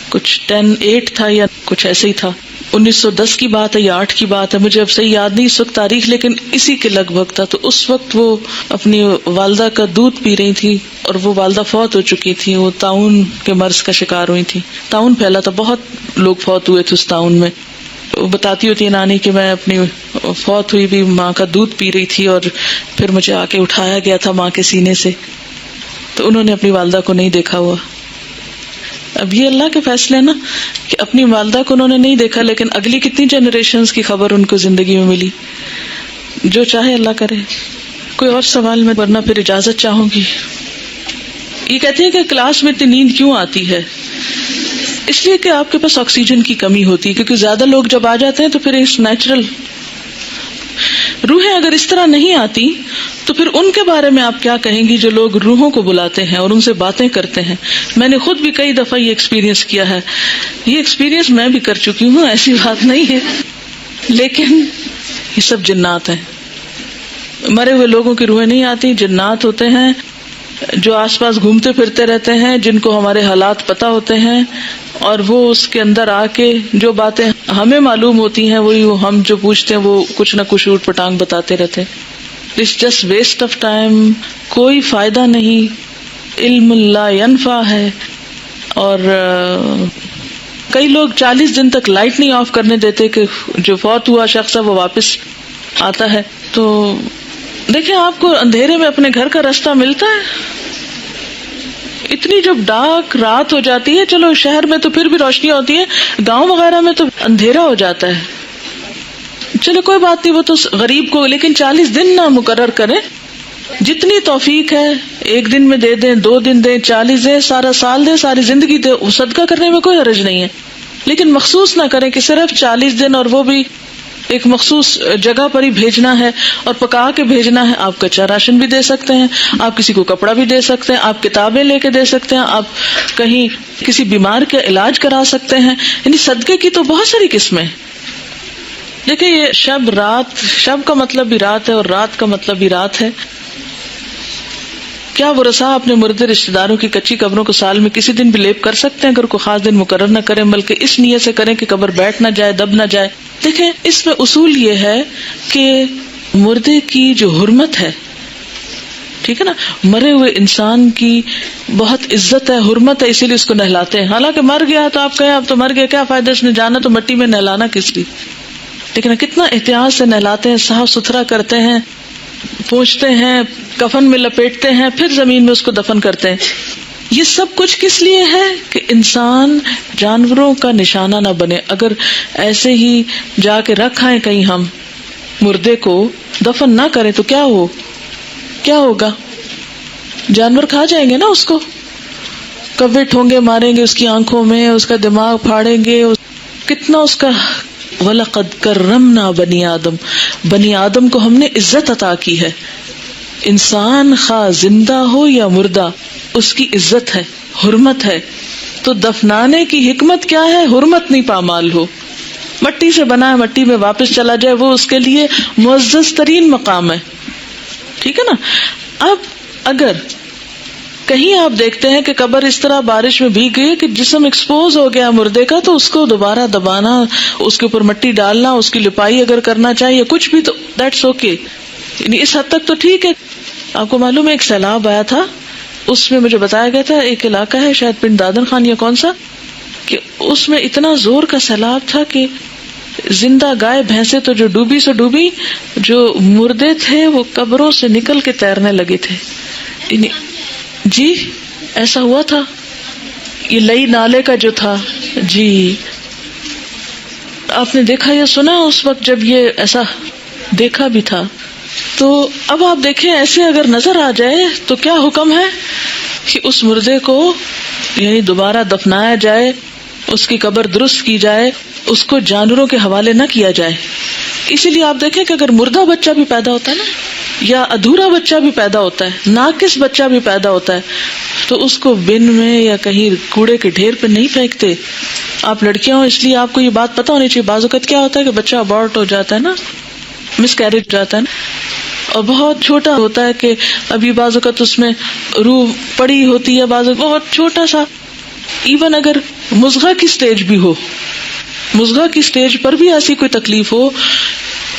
کچھ 10-8 تھا یا کچھ ایسے ہی تھا. 1910 کی بات ہے یا 8 کی بات ہے، مجھے اب صحیح یاد نہیں اس وقت تاریخ، لیکن اسی کے لگ بھگ تھا. تو اس وقت وہ اپنی والدہ کا دودھ پی رہی تھی اور وہ والدہ فوت ہو چکی تھی، وہ طاعون کے مرض کا شکار ہوئی تھی. طاعون پھیلا تھا، بہت لوگ فوت ہوئے تھے اس طاعون میں. وہ بتاتی ہوتی ہے نانی کہ میں اپنی فوت ہوئی بھی ماں کا دودھ پی رہی تھی اور پھر مجھے آ کے اٹھایا گیا تھا ماں کے سینے سے. تو انہوں نے اپنی والدہ کو نہیں دیکھا ہوا. اب یہ اللہ کے فیصلے نا کہ اپنی والدہ کو انہوں نے نہیں دیکھا، لیکن اگلی کتنی جنریشنز کی خبر ان کو زندگی میں ملی. جو چاہے اللہ کرے. کوئی اور سوال میں، ورنہ پھر اجازت چاہوں گی. یہ کہتے ہیں کہ کلاس میں اتنی نیند کیوں آتی ہے؟ اس لیے کہ آپ کے پاس آکسیجن کی کمی ہوتی ہے، کیونکہ زیادہ لوگ جب آ جاتے ہیں تو پھر اس نیچرل. روحیں اگر اس طرح نہیں آتی تو پھر ان کے بارے میں آپ کیا کہیں گی جو لوگ روحوں کو بلاتے ہیں اور ان سے باتیں کرتے ہیں؟ میں نے خود بھی کئی دفعہ یہ ایکسپیرینس کیا ہے. یہ ایکسپیرینس میں بھی کر چکی ہوں، ایسی بات نہیں ہے، لیکن یہ سب جنات ہیں. مرے ہوئے لوگوں کی روحیں نہیں آتی، جنات ہوتے ہیں جو آس پاس گھومتے پھرتے رہتے ہیں، جن کو ہمارے حالات پتہ ہوتے ہیں، اور وہ اس کے اندر آ کے جو باتیں ہمیں معلوم ہوتی ہیں وہی ہم جو پوچھتے ہیں وہ کچھ نہ کچھ اوٹ پٹانگ بتاتے رہتے ہیں. It's just waste of time. کوئی فائدہ نہیں, علم لا ینفع ہے. اور کئی لوگ 40 دن تک لائٹ نہیں آف کرنے دیتے کہ جو فوت ہوا شخص ہے وہ واپس آتا ہے. تو دیکھیں آپ کو اندھیرے میں اپنے گھر کا راستہ ملتا ہے؟ اتنی جب ڈارک رات ہو جاتی ہے, چلو شہر میں تو پھر بھی روشنی ہوتی ہے, گاؤں وغیرہ میں تو اندھیرا ہو جاتا ہے. چلو کوئی بات نہیں, وہ تو غریب کو, لیکن 40 دن نہ مقرر کریں. جتنی توفیق ہے, 1 دن میں دے دیں, 2 دن دیں, 40 دیں, سارا سال دیں, ساری زندگی دیں, صدقہ کرنے میں کوئی حرج نہیں ہے. لیکن مخصوص نہ کریں کہ صرف 40 دن اور وہ بھی ایک مخصوص جگہ پر ہی بھیجنا ہے اور پکا کے بھیجنا ہے. آپ کچا راشن بھی دے سکتے ہیں, آپ کسی کو کپڑا بھی دے سکتے ہیں, آپ کتابیں لے کے دے سکتے ہیں, آپ کہیں کسی بیمار کا علاج کرا سکتے ہیں. یعنی صدقے کی تو بہت ساری قسمیں. دیکھیں یہ شب رات, شب کا مطلب بھی رات ہے اور رات کا مطلب بھی رات ہے. کیا ورثاء اپنے مردے رشتہ داروں کی کچی قبروں کو سال میں کسی دن بھی لیپ کر سکتے ہیں؟ اگر کوئی خاص دن مقرر نہ کریں بلکہ اس نیت سے کریں کہ قبر بیٹھ نہ جائے, دب نہ جائے. دیکھیں اس میں اصول یہ ہے کہ مردے کی جو حرمت ہے, ٹھیک ہے نا, مرے ہوئے انسان کی بہت عزت ہے, حرمت ہے, اسی لیے اس کو نہلاتے ہیں. حالانکہ مر گیا تو آپ کہیں اب تو مر گیا, کیا فائدہ اس نے جانا تو مٹی میں نہلانا کس لیے. لیکن کتنا احتیاط سے نہلاتے ہیں, صاف ستھرا کرتے ہیں, پوچھتے ہیں, کفن میں لپیٹتے ہیں, پھر زمین میں اس کو دفن کرتے ہیں. یہ سب کچھ کس لیے ہے کہ انسان جانوروں کا نشانہ نہ بنے. اگر ایسے ہی جا کے رکھ آئیں کہیں ہم مردے کو, دفن نہ کریں تو کیا ہوگا؟ جانور کھا جائیں گے نا اس کو, کبے ٹھونگے ماریں گے اس کی آنکھوں میں, اس کا دماغ پھاڑیں گے, کتنا اس کا. وَلَقَدْ كَرَّمْنَا بَنِي آدم, بنی آدم کو ہم نے عزت عطا کی ہے. انسان خواہ زندہ ہو یا مردہ, اس کی عزت ہے, حرمت ہے. تو دفنانے کی حکمت کیا ہے؟ حرمت نہیں پامال ہو. مٹی سے بنا ہے, مٹی میں واپس چلا جائے, وہ اس کے لیے معزز ترین مقام ہے, ٹھیک ہے نا. اب اگر کہیں آپ دیکھتے ہیں کہ قبر اس طرح بارش میں بھیگ گئی کہ جسم ایکسپوز ہو گیا مردے کا, تو اس کو دوبارہ دبانا, اس کے اوپر مٹی ڈالنا, اس کی لپائی اگر کرنا چاہیے کچھ بھی, تو دیٹس اوکے. یعنی اس حد تک تو ٹھیک ہے. آپ کو معلوم ہے ایک سیلاب آیا تھا, اس میں مجھے بتایا گیا تھا ایک علاقہ ہے شاید پنڈ دادن خان یا کون سا, کہ اس میں اتنا زور کا سیلاب تھا کہ زندہ گائے بھینسیں تو جو ڈوبی سو ڈوبی, جو مردے تھے وہ قبروں سے نکل کے تیرنے لگے تھے. جی ایسا ہوا تھا, یہ لئی نالے کا جو تھا. جی آپ نے دیکھا یا سنا اس وقت جب یہ ایسا دیکھا بھی تھا. تو اب آپ دیکھیں ایسے اگر نظر آ جائے تو کیا حکم ہے کہ اس مردے کو یعنی دوبارہ دفنایا جائے, اس کی قبر درست کی جائے, اس کو جانوروں کے حوالے نہ کیا جائے. اسی لیے آپ دیکھیں کہ اگر مردہ بچہ بھی پیدا ہوتا ہے نا, یا ادھورا بچہ بھی پیدا ہوتا ہے, ناقص بچہ بھی پیدا ہوتا ہے, تو اس کو بن میں یا کہیں کوڑے کے ڈھیر پہ نہیں پھینکتے. آپ لڑکیاں ہوں اس لیے آپ کو یہ بات پتہ ہونی چاہیے. بعض اوقات کیا ہوتا ہے کہ بچہ ابارٹ ہو جاتا ہے نا, مس کیریج جاتا ہے نا, اور بہت چھوٹا ہوتا ہے کہ ابھی بعض اوقات اس میں روح پڑی ہوتی ہے, بعض بہت چھوٹا سا, ایون اگر مضغہ کی سٹیج بھی ہو, مضغہ کی سٹیج پر بھی ایسی کوئی تکلیف ہو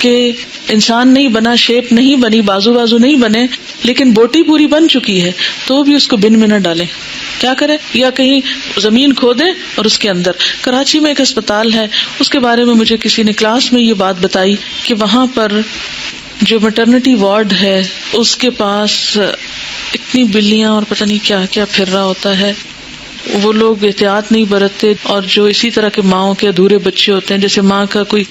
کہ انسان نہیں بنا, شیپ نہیں بنی, بازو نہیں بنے, لیکن بوٹی پوری بن چکی ہے, تو بھی اس کو بن میں نہ ڈالیں. کیا کریں؟ یا کہیں زمین کھودیں اور اس کے اندر. کراچی میں ایک اسپتال ہے, اس کے بارے میں مجھے کسی نے کلاس میں یہ بات بتائی کہ وہاں پر جو میٹرنٹی وارڈ ہے اس کے پاس اتنی بلیاں اور پتہ نہیں کیا کیا پھر رہا ہوتا ہے. وہ لوگ احتیاط نہیں برتتے, اور جو اسی طرح کے ماؤں کے ادھورے بچے ہوتے ہیں, جیسے ماں کا کوئی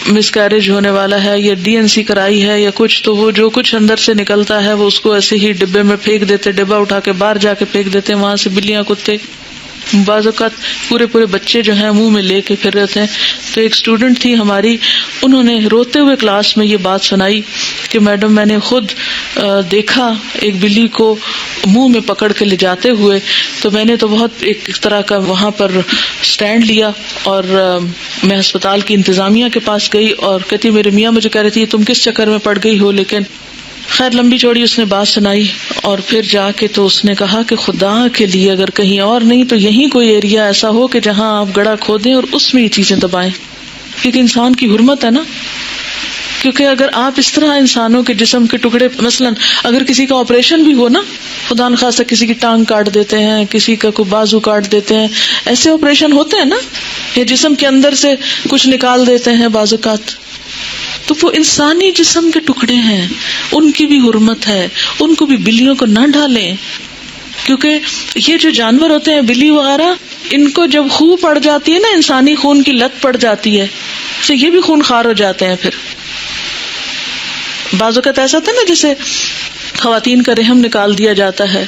مس کیریج ہونے والا ہے یا DNC کرائی ہے یا کچھ, تو وہ جو کچھ اندر سے نکلتا ہے وہ اس کو ایسے ہی ڈبے میں پھینک دیتے, ڈبہ اٹھا کے باہر جا کے پھینک دیتے, وہاں سے بلیاں کتے, بعض اوقات پورے بچے جو ہیں منہ میں لے کے پھر رہتے ہیں. تو ایک اسٹوڈنٹ تھی ہماری, انہوں نے روتے ہوئے کلاس میں یہ بات سنائی کہ میڈم میں نے خود دیکھا ایک بلی کو منہ میں پکڑ کے لے جاتے ہوئے, تو میں نے تو بہت ایک طرح کا وہاں پر سٹینڈ لیا, اور میں ہسپتال کی انتظامیہ کے پاس گئی, اور کہتی میرے میاں مجھے کہہ رہی تھی تم کس چکر میں پڑ گئی ہو, لیکن خیر لمبی چوڑی اس نے بات سنائی. اور پھر جا کے تو اس نے کہا کہ خدا کے لیے اگر کہیں اور نہیں تو یہیں کوئی ایریا ایسا ہو کہ جہاں آپ گڑھا کھودیں اور اس میں یہ چیزیں دبائیں, کیونکہ انسان کی حرمت ہے نا کیونکہ اگر آپ اس طرح انسانوں کے جسم کے ٹکڑے، مثلا اگر کسی کا آپریشن بھی ہو نا، خدا نخواستہ کسی کی ٹانگ کاٹ دیتے ہیں، کسی کا کوئی بازو کاٹ دیتے ہیں، ایسے آپریشن ہوتے ہیں نا، یا جسم کے اندر سے کچھ نکال دیتے ہیں بعض اوقات، تو وہ انسانی جسم کے ٹکڑے ہیں، ان کی بھی حرمت ہے، ان کو بھی بلیوں کو نہ ڈالیں. کیونکہ یہ جو جانور ہوتے ہیں بلی وغیرہ، ان کو جب خون پڑ جاتی ہے نا، انسانی خون کی لت پڑ جاتی ہے تو یہ بھی خون خوار ہو جاتے ہیں. پھر بعض اوقات ایسا ہوتا ہے نا، جیسے خواتین کا رحم نکال دیا جاتا ہے،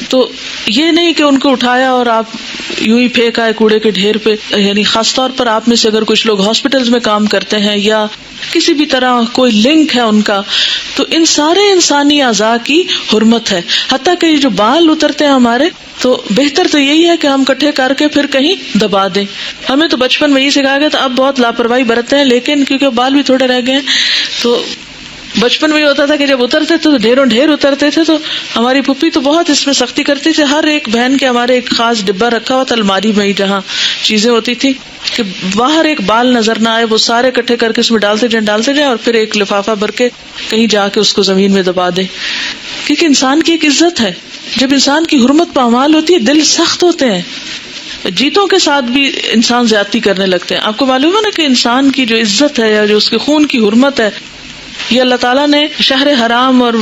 تو یہ نہیں کہ ان کو اٹھایا اور آپ یوں ہی پھینکا ہے کوڑے کے ڈھیر پہ. یعنی خاص طور پر آپ میں سے اگر کچھ لوگ ہاسپٹلز میں کام کرتے ہیں یا کسی بھی طرح کوئی لنک ہے ان کا، تو ان سارے انسانی اعضاء کی حرمت ہے. حتیٰ کہ جو بال اترتے ہیں ہمارے، تو بہتر تو یہی ہے کہ ہم کٹھے کر کے پھر کہیں دبا دیں. ہمیں تو بچپن میں یہ سکھایا گیا تھا، اب بہت لاپرواہی برتتے ہیں، لیکن کیونکہ بال بھی تھوڑے رہ گئے ہیں، تو بچپن میں یہ ہوتا تھا کہ جب اترتے تھے تو ڈھیروں ڈھیر اترتے تھے. تو ہماری پھپھی تو بہت اس میں سختی کرتی تھی. ہر ایک بہن کے ہمارے ایک خاص ڈبہ رکھا ہوا تھا الماری میں ہی، جہاں چیزیں ہوتی تھی، کہ باہر ایک بال نظر نہ آئے، وہ سارے اکٹھے کر کے اس میں ڈالتے جائیں اور پھر ایک لفافہ بھر کے کہیں جا کے اس کو زمین میں دبا دیں. کیونکہ انسان کی ایک عزت ہے. جب انسان کی حرمت پامال ہوتی ہے، دل سخت ہوتے ہیں. جیتوں کے ساتھ بھی انسان زیادتی کرنے لگتے ہیں. آپ کو معلوم ہے نا کہ انسان کی جو عزت ہے یا جو اس کے خون کی حرمت ہے، یہ اللہ تعالیٰ نے شہر حرام اور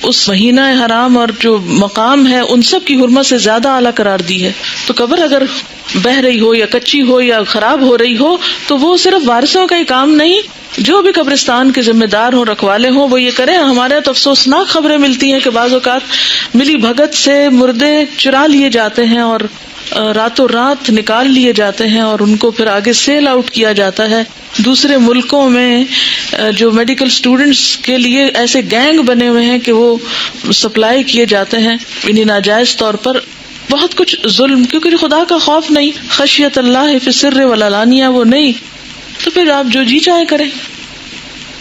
اس مہینہ حرام اور جو مقام ہے ان سب کی حرمت سے زیادہ اعلیٰ قرار دی ہے. تو قبر اگر بہہ رہی ہو یا کچی ہو یا خراب ہو رہی ہو، تو وہ صرف وارثوں کا ہی کام نہیں، جو بھی قبرستان کے ذمہ دار ہوں، رکھوالے ہوں، وہ یہ کریں. ہمارے تو افسوسناک خبریں ملتی ہیں کہ بعض اوقات ملی بھگت سے مردے چرا لیے جاتے ہیں اور راتوں رات نکال لیے جاتے ہیں، اور ان کو پھر آگے سیل آؤٹ کیا جاتا ہے. دوسرے ملکوں میں جو میڈیکل اسٹوڈنٹس کے لیے ایسے گینگ بنے ہوئے ہیں کہ وہ سپلائی کیے جاتے ہیں انہیں ناجائز طور پر. بہت کچھ ظلم، کیونکہ خدا کا خوف نہیں، خشیت اللہ فی السر والعلانیہ وہ نہیں، تو پھر آپ جو جی چاہے کریں.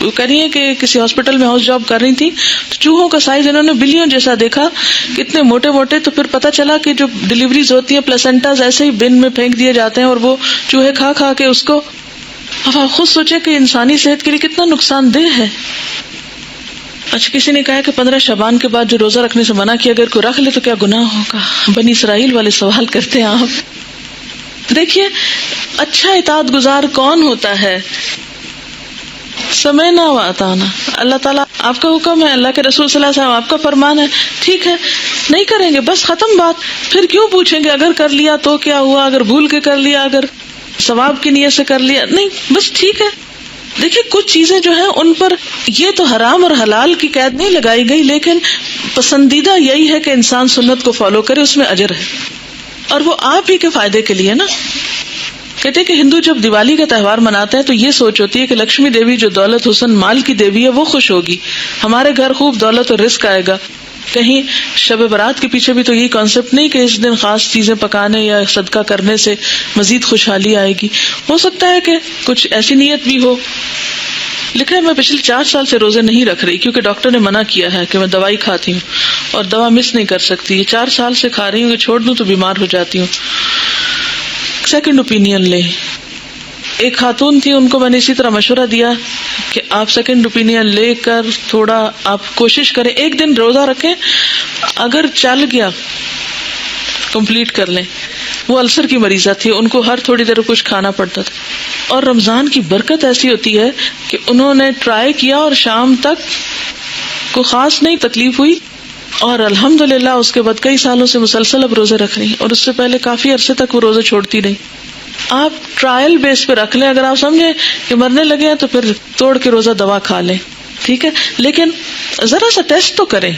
وہ کہہ رہی ہیں کہ کسی ہاسپٹل میں ہاؤس جاب کر رہی تھی، تو چوہوں کا سائز انہوں نے بلیوں جیسا دیکھا، کتنے موٹے موٹے. تو پھر پتا چلا کہ جو ڈلیوریز ہوتی ہیں پلاسنٹاز ایسے ہی بن میں پھینک دیے جاتے ہیں، اور وہ چوہے کھا کھا کے اس کو. اب آپ خود سوچیں کہ انسانی صحت کے لیے کتنا نقصان دہ ہے. اچھا، کسی نے کہا کہ 15 شعبان کے بعد جو روزہ رکھنے سے منع کیا، اگر کوئی رکھ لے تو کیا گناہ ہوگا؟ بنی اسرائیل والے سوال کرتے ہیں آپ. دیکھیے، اچھا اطاعت گزار کون ہوتا ہے؟ سمعنا و اطعنا. اللہ تعالیٰ آپ کا حکم ہے، اللہ کے رسول صلی اللہ علیہ وسلم آپ کا فرمان ہے، ٹھیک ہے نہیں کریں گے، بس ختم بات. پھر کیوں پوچھیں گے اگر کر لیا تو کیا ہوا، اگر بھول کے کر لیا، اگر ثواب کی نیت سے کر لیا؟ نہیں، بس ٹھیک ہے. دیکھیں کچھ چیزیں جو ہیں ان پر یہ تو حرام اور حلال کی قید نہیں لگائی گئی، لیکن پسندیدہ یہی ہے کہ انسان سنت کو فالو کرے، اس میں اجر ہے، اور وہ آپ ہی کے فائدے کے لیے نا. کہتے ہیں کہ ہندو جب دیوالی کا تہوار مناتے ہیں تو یہ سوچ ہوتی ہے کہ لکشمی دیوی جو دولت حسن مال کی دیوی ہے وہ خوش ہوگی، ہمارے گھر خوب دولت اور رزق آئے گا. کہیں شب برات کے پیچھے بھی تو یہی کانسیپٹ نہیں کہ اس دن خاص چیزیں پکانے یا صدقہ کرنے سے مزید خوشحالی آئے گی. ہو سکتا ہے کہ کچھ ایسی نیت بھی ہو. لکھا ہے میں پچھلے 4 سال سے روزے نہیں رکھ رہی کیونکہ ڈاکٹر نے منع کیا ہے کہ میں دوائی کھاتی ہوں اور دوا مس نہیں کر سکتی. یہ 4 سال سے کھا رہی ہوں کہ چھوڑ دوں تو بیمار ہو جاتی ہوں. سیکنڈ اوپینین لے. ایک خاتون تھی، ان کو میں نے اسی طرح مشورہ دیا کہ آپ سیکنڈ اوپینین لے کر تھوڑا آپ کوشش کریں، ایک دن روزہ رکھیں، اگر چل گیا کمپلیٹ کر لیں. وہ السر کی مریضہ تھی، ان کو ہر تھوڑی دیر کچھ کھانا پڑتا تھا، اور رمضان کی برکت ایسی ہوتی ہے کہ انہوں نے ٹرائی کیا اور شام تک کوئی خاص نہیں تکلیف ہوئی، اور الحمدللہ اس کے بعد کئی سالوں سے مسلسل اب روزے رکھ رہی، اور اس سے پہلے کافی عرصے تک وہ روزے چھوڑتی نہیں. آپ ٹرائل بیس پہ رکھ لیں، اگر آپ سمجھیں کہ مرنے لگے ہیں تو پھر توڑ کے روزہ دوا کھا لیں، ٹھیک ہے، لیکن ذرا سا ٹیسٹ تو کریں.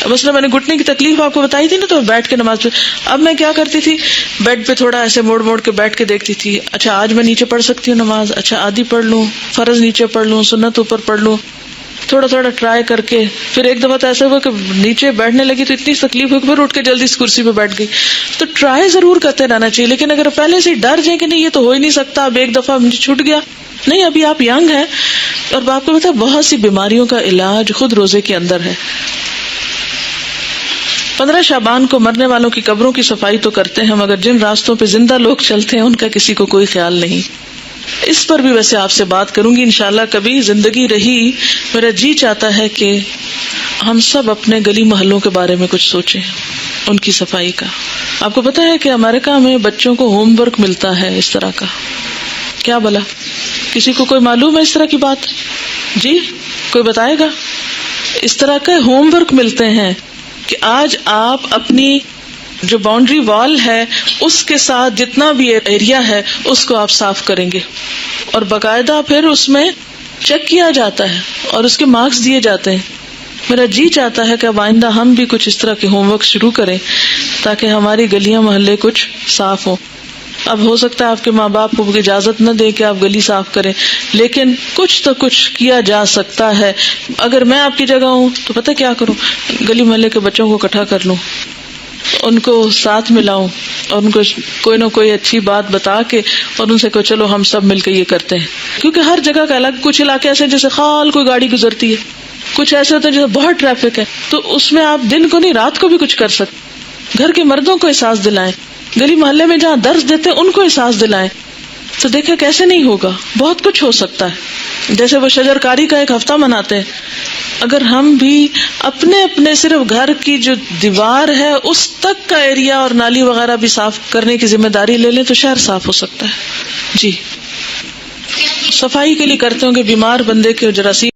مثلا میں نے گھٹنے کی تکلیف آپ کو بتائی تھی نا، تو بیٹھ کے نماز پہ اب میں کیا کرتی تھی، بیڈ پہ تھوڑا ایسے موڑ موڑ کے بیٹھ کے دیکھتی تھی، اچھا آج میں نیچے پڑھ سکتی ہوں نماز، اچھا آدھی پڑھ لوں، فرض نیچے پڑھ لوں، سنت اوپر پڑھ لوں، تھوڑا تھوڑا ٹرائی کر کے. پھر ایک دفعہ تو ایسا ہوا کہ نیچے بیٹھنے لگی تو اتنی تکلیف ہوئی کہ پھر اٹھ کے جلدی اس کرسی پہ بیٹھ گئی. تو ٹرائی ضرور کرتے رہنا چاہیے، لیکن اگر پہلے سے ڈر جائیں کہ نہیں یہ تو ہو ہی نہیں سکتا، اب ایک دفعہ مجھے چھوٹ گیا، نہیں، ابھی آپ ینگ ہیں، اور آپ کو پتا بہت سی بیماریوں کا علاج خود روزے کے اندر ہے. 15 شعبان کو مرنے والوں کی قبروں کی صفائی تو کرتے ہیں، مگر جن راستوں پہ زندہ لوگ چلتے ہیں ان کا کسی کو کوئی خیال نہیں. اس پر بھی ویسے آپ سے بات کروں گی انشاءاللہ کبھی زندگی رہی. میرا جی چاہتا ہے کہ ہم سب اپنے گلی محلوں کے بارے میں کچھ سوچیں, ان کی صفائی کا. آپ کو پتا ہے کہ امریکہ میں بچوں کو ہوم ورک ملتا ہے اس طرح کا؟ کیا بلا کسی کو کوئی معلوم ہے اس طرح کی بات؟ جی کوئی بتائے گا؟ اس طرح کے ہوم ورک ملتے ہیں کہ آج آپ اپنی جو باؤنڈری وال ہے اس کے ساتھ جتنا بھی ایریا ہے اس کو آپ صاف کریں گے, اور باقاعدہ پھر اس میں چیک کیا جاتا ہے اور اس کے مارکس دیے جاتے ہیں. میرا جی چاہتا ہے کہ اب آئندہ ہم بھی کچھ اس طرح کے ہوم ورک شروع کریں تاکہ ہماری گلیاں محلے کچھ صاف ہوں. اب ہو سکتا ہے آپ کے ماں باپ کو اجازت نہ دیں کہ آپ گلی صاف کریں, لیکن کچھ تو کچھ کیا جا سکتا ہے. اگر میں آپ کی جگہ ہوں تو پتہ کیا کروں, گلی محلے کے بچوں کو اکٹھا کر لوں, ان کو ساتھ ملاؤں اور ان کو کوئی نہ کوئی اچھی بات بتا کے اور ان سے کہو چلو ہم سب مل کے یہ کرتے ہیں. کیونکہ ہر جگہ کا الگ, کچھ علاقے ایسے جیسے خال کوئی گاڑی گزرتی ہے, کچھ ایسے ہوتے ہیں جیسے بہت ٹریفک ہے, تو اس میں آپ دن کو نہیں رات کو بھی کچھ کر سکتے. گھر کے مردوں کو احساس دلائیں, گلی محلے میں جہاں درس دیتے ہیں ان کو احساس دلائیں, تو دیکھیں کیسے نہیں ہوگا, بہت کچھ ہو سکتا ہے. جیسے وہ شجرکاری کا ایک ہفتہ مناتے ہیں, اگر ہم بھی اپنے اپنے صرف گھر کی جو دیوار ہے اس تک کا ایریا اور نالی وغیرہ بھی صاف کرنے کی ذمہ داری لے لیں تو شہر صاف ہو سکتا ہے. جی صفائی کے لیے کرتے ہوں کہ بیمار بندے کے جراثیم